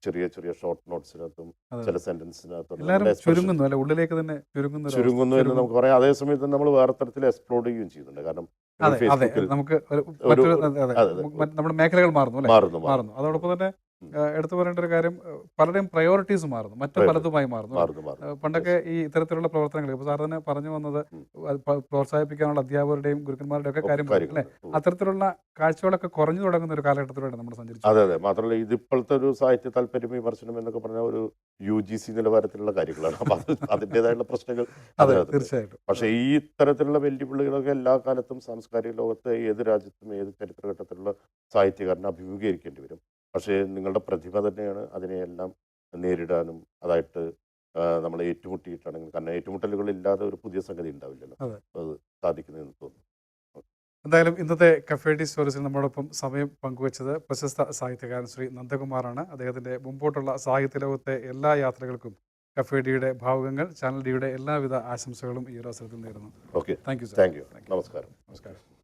ചെറിയ ചെറിയ ഷോർട്ട് നോട്ട്സിനകത്തും അതെ, ചില സെന്റൻസിനകത്തും എല്ലാവരും നമ്മുടെ എക്സ്പ്രഷൻ ചുരുങ്ങുന്നു അല്ലെ? ഉള്ളിലേക്ക് തന്നെ ചുരുങ്ങുന്ന ഒരു അവസ്ഥ. ചുരുങ്ങുന്നു എന്ന് നമുക്ക് പറയാം. അതേസമയത്ത് നമ്മൾ വേറെ തരത്തിൽ എക്സ്പ്ലോർ ചെയ്യുകയും ചെയ്യുന്നുണ്ട്. കാരണം നിങ്ങൾ അതെ, അതെ. ഫേസ്ബുക്കിൽ നമുക്ക് ഒരു മറ്റൊരു ഒരു അതെ, അതെ. അതെ അതെ നമ്മുടെ മേഖലകൾ മാറുന്നു അല്ലേ? മാറുന്നു മാറുന്നു. മാറുന്നു അതോടൊപ്പം തന്നെ ഉം. എടുത്തു പറയേണ്ട ഒരു കാര്യം, പലരുടെയും പ്രയോറിറ്റീസ് മാറുന്നു. മറ്റു Right. പലതുമായി മാറുന്നു അല്ലേ? മാറുന്നു മാറുന്നു പണ്ടൊക്കെ യെസ് ഈ ഇത്തരത്തിലുള്ള പ്രവർത്തനങ്ങൾ ഇപ്പോൾ സാർ തന്നെ പറഞ്ഞു വന്നത് ഉം. അത് പ്രോത്സാഹിപ്പിക്കാനുള്ള അധ്യാപകരുടെയും ഗുരുക്കന്മാരുടെയും ഒക്കെ ഒക്കെ കാര്യം പറഞ്ഞു അല്ലേ? കാര്യങ്ങളുണ്ട്. അത്തരത്തിലുള്ള കാഴ്ചകളൊക്കെ കുറഞ്ഞു തുടങ്ങുന്ന ഒരു കാലഘട്ടത്തിലൂടെ നമ്മൾ അതെ സഞ്ചരിച്ചുകൊണ്ടിരിക്കുന്നത്. അതെ മാത്രമല്ല ഇതിപ്പോഴത്തെ ഒരു സാഹിത്യ താല്പര്യം വിമർശനം എന്നൊക്കെ പറഞ്ഞാൽ ഒരു UGC നിലവാരത്തിലുള്ള കാര്യങ്ങളാണ്. അപ്പം അത് അതിൻ്റെതായുള്ള പ്രശ്നങ്ങൾ അതെ, അതിനകത്തുണ്ട്. തീർച്ചയായിട്ടും. പക്ഷേ ഈ ഇത്തരത്തിലുള്ള വെല്ലുവിളികളൊക്കെ എല്ലാ കാലത്തും സാംസ്കാരിക ലോകത്ത് ഏത് രാജ്യത്തും ഏത് ചരിത്രഘട്ടത്തിലുള്ള സാഹിത്യകാരനെ അഭിമുഖീകരിക്കേണ്ടി വരും. പക്ഷേ നിങ്ങളുടെ പ്രതിഭ തന്നെയാണ് അതിനെയെല്ലാം നേരിടാനും അതായിട്ട് നമ്മൾ ഏറ്റുമുട്ടിയിട്ടാണെങ്കിൽ കാരണം ഏറ്റുമുട്ടലുകളില്ലാതെ ഒരു പുതിയ സംഗതി ഉണ്ടാവില്ലല്ലോ. അതെ. അത് സാധിക്കുന്നതെന്ന് തോന്നുന്നു. എന്തായാലും ഇന്നത്തെ കഫേ ഡി സ്റ്റോറീസിൽ നമ്മളോടൊപ്പം സമയം പങ്കുവച്ചത് പ്രശസ്ത സാഹിത്യകാരൻ ശ്രീ നന്ദകുമാറാണ്. അദ്ദേഹത്തിൻ്റെ മുമ്പോട്ടുള്ള സാഹിത്യ ലോകത്തെ എല്ലാ യാത്രകൾക്കും കഫേ ഡിയുടെ ഭാവുകങ്ങൾ, ചാനൽ ഡിയുടെ എല്ലാവിധ ആശംസകളും ഈ ഒരു അവസരത്തിൽ നേരുന്നു. Okay thank you sir. Thank U. നമസ്കാരം. നമസ്കാരം.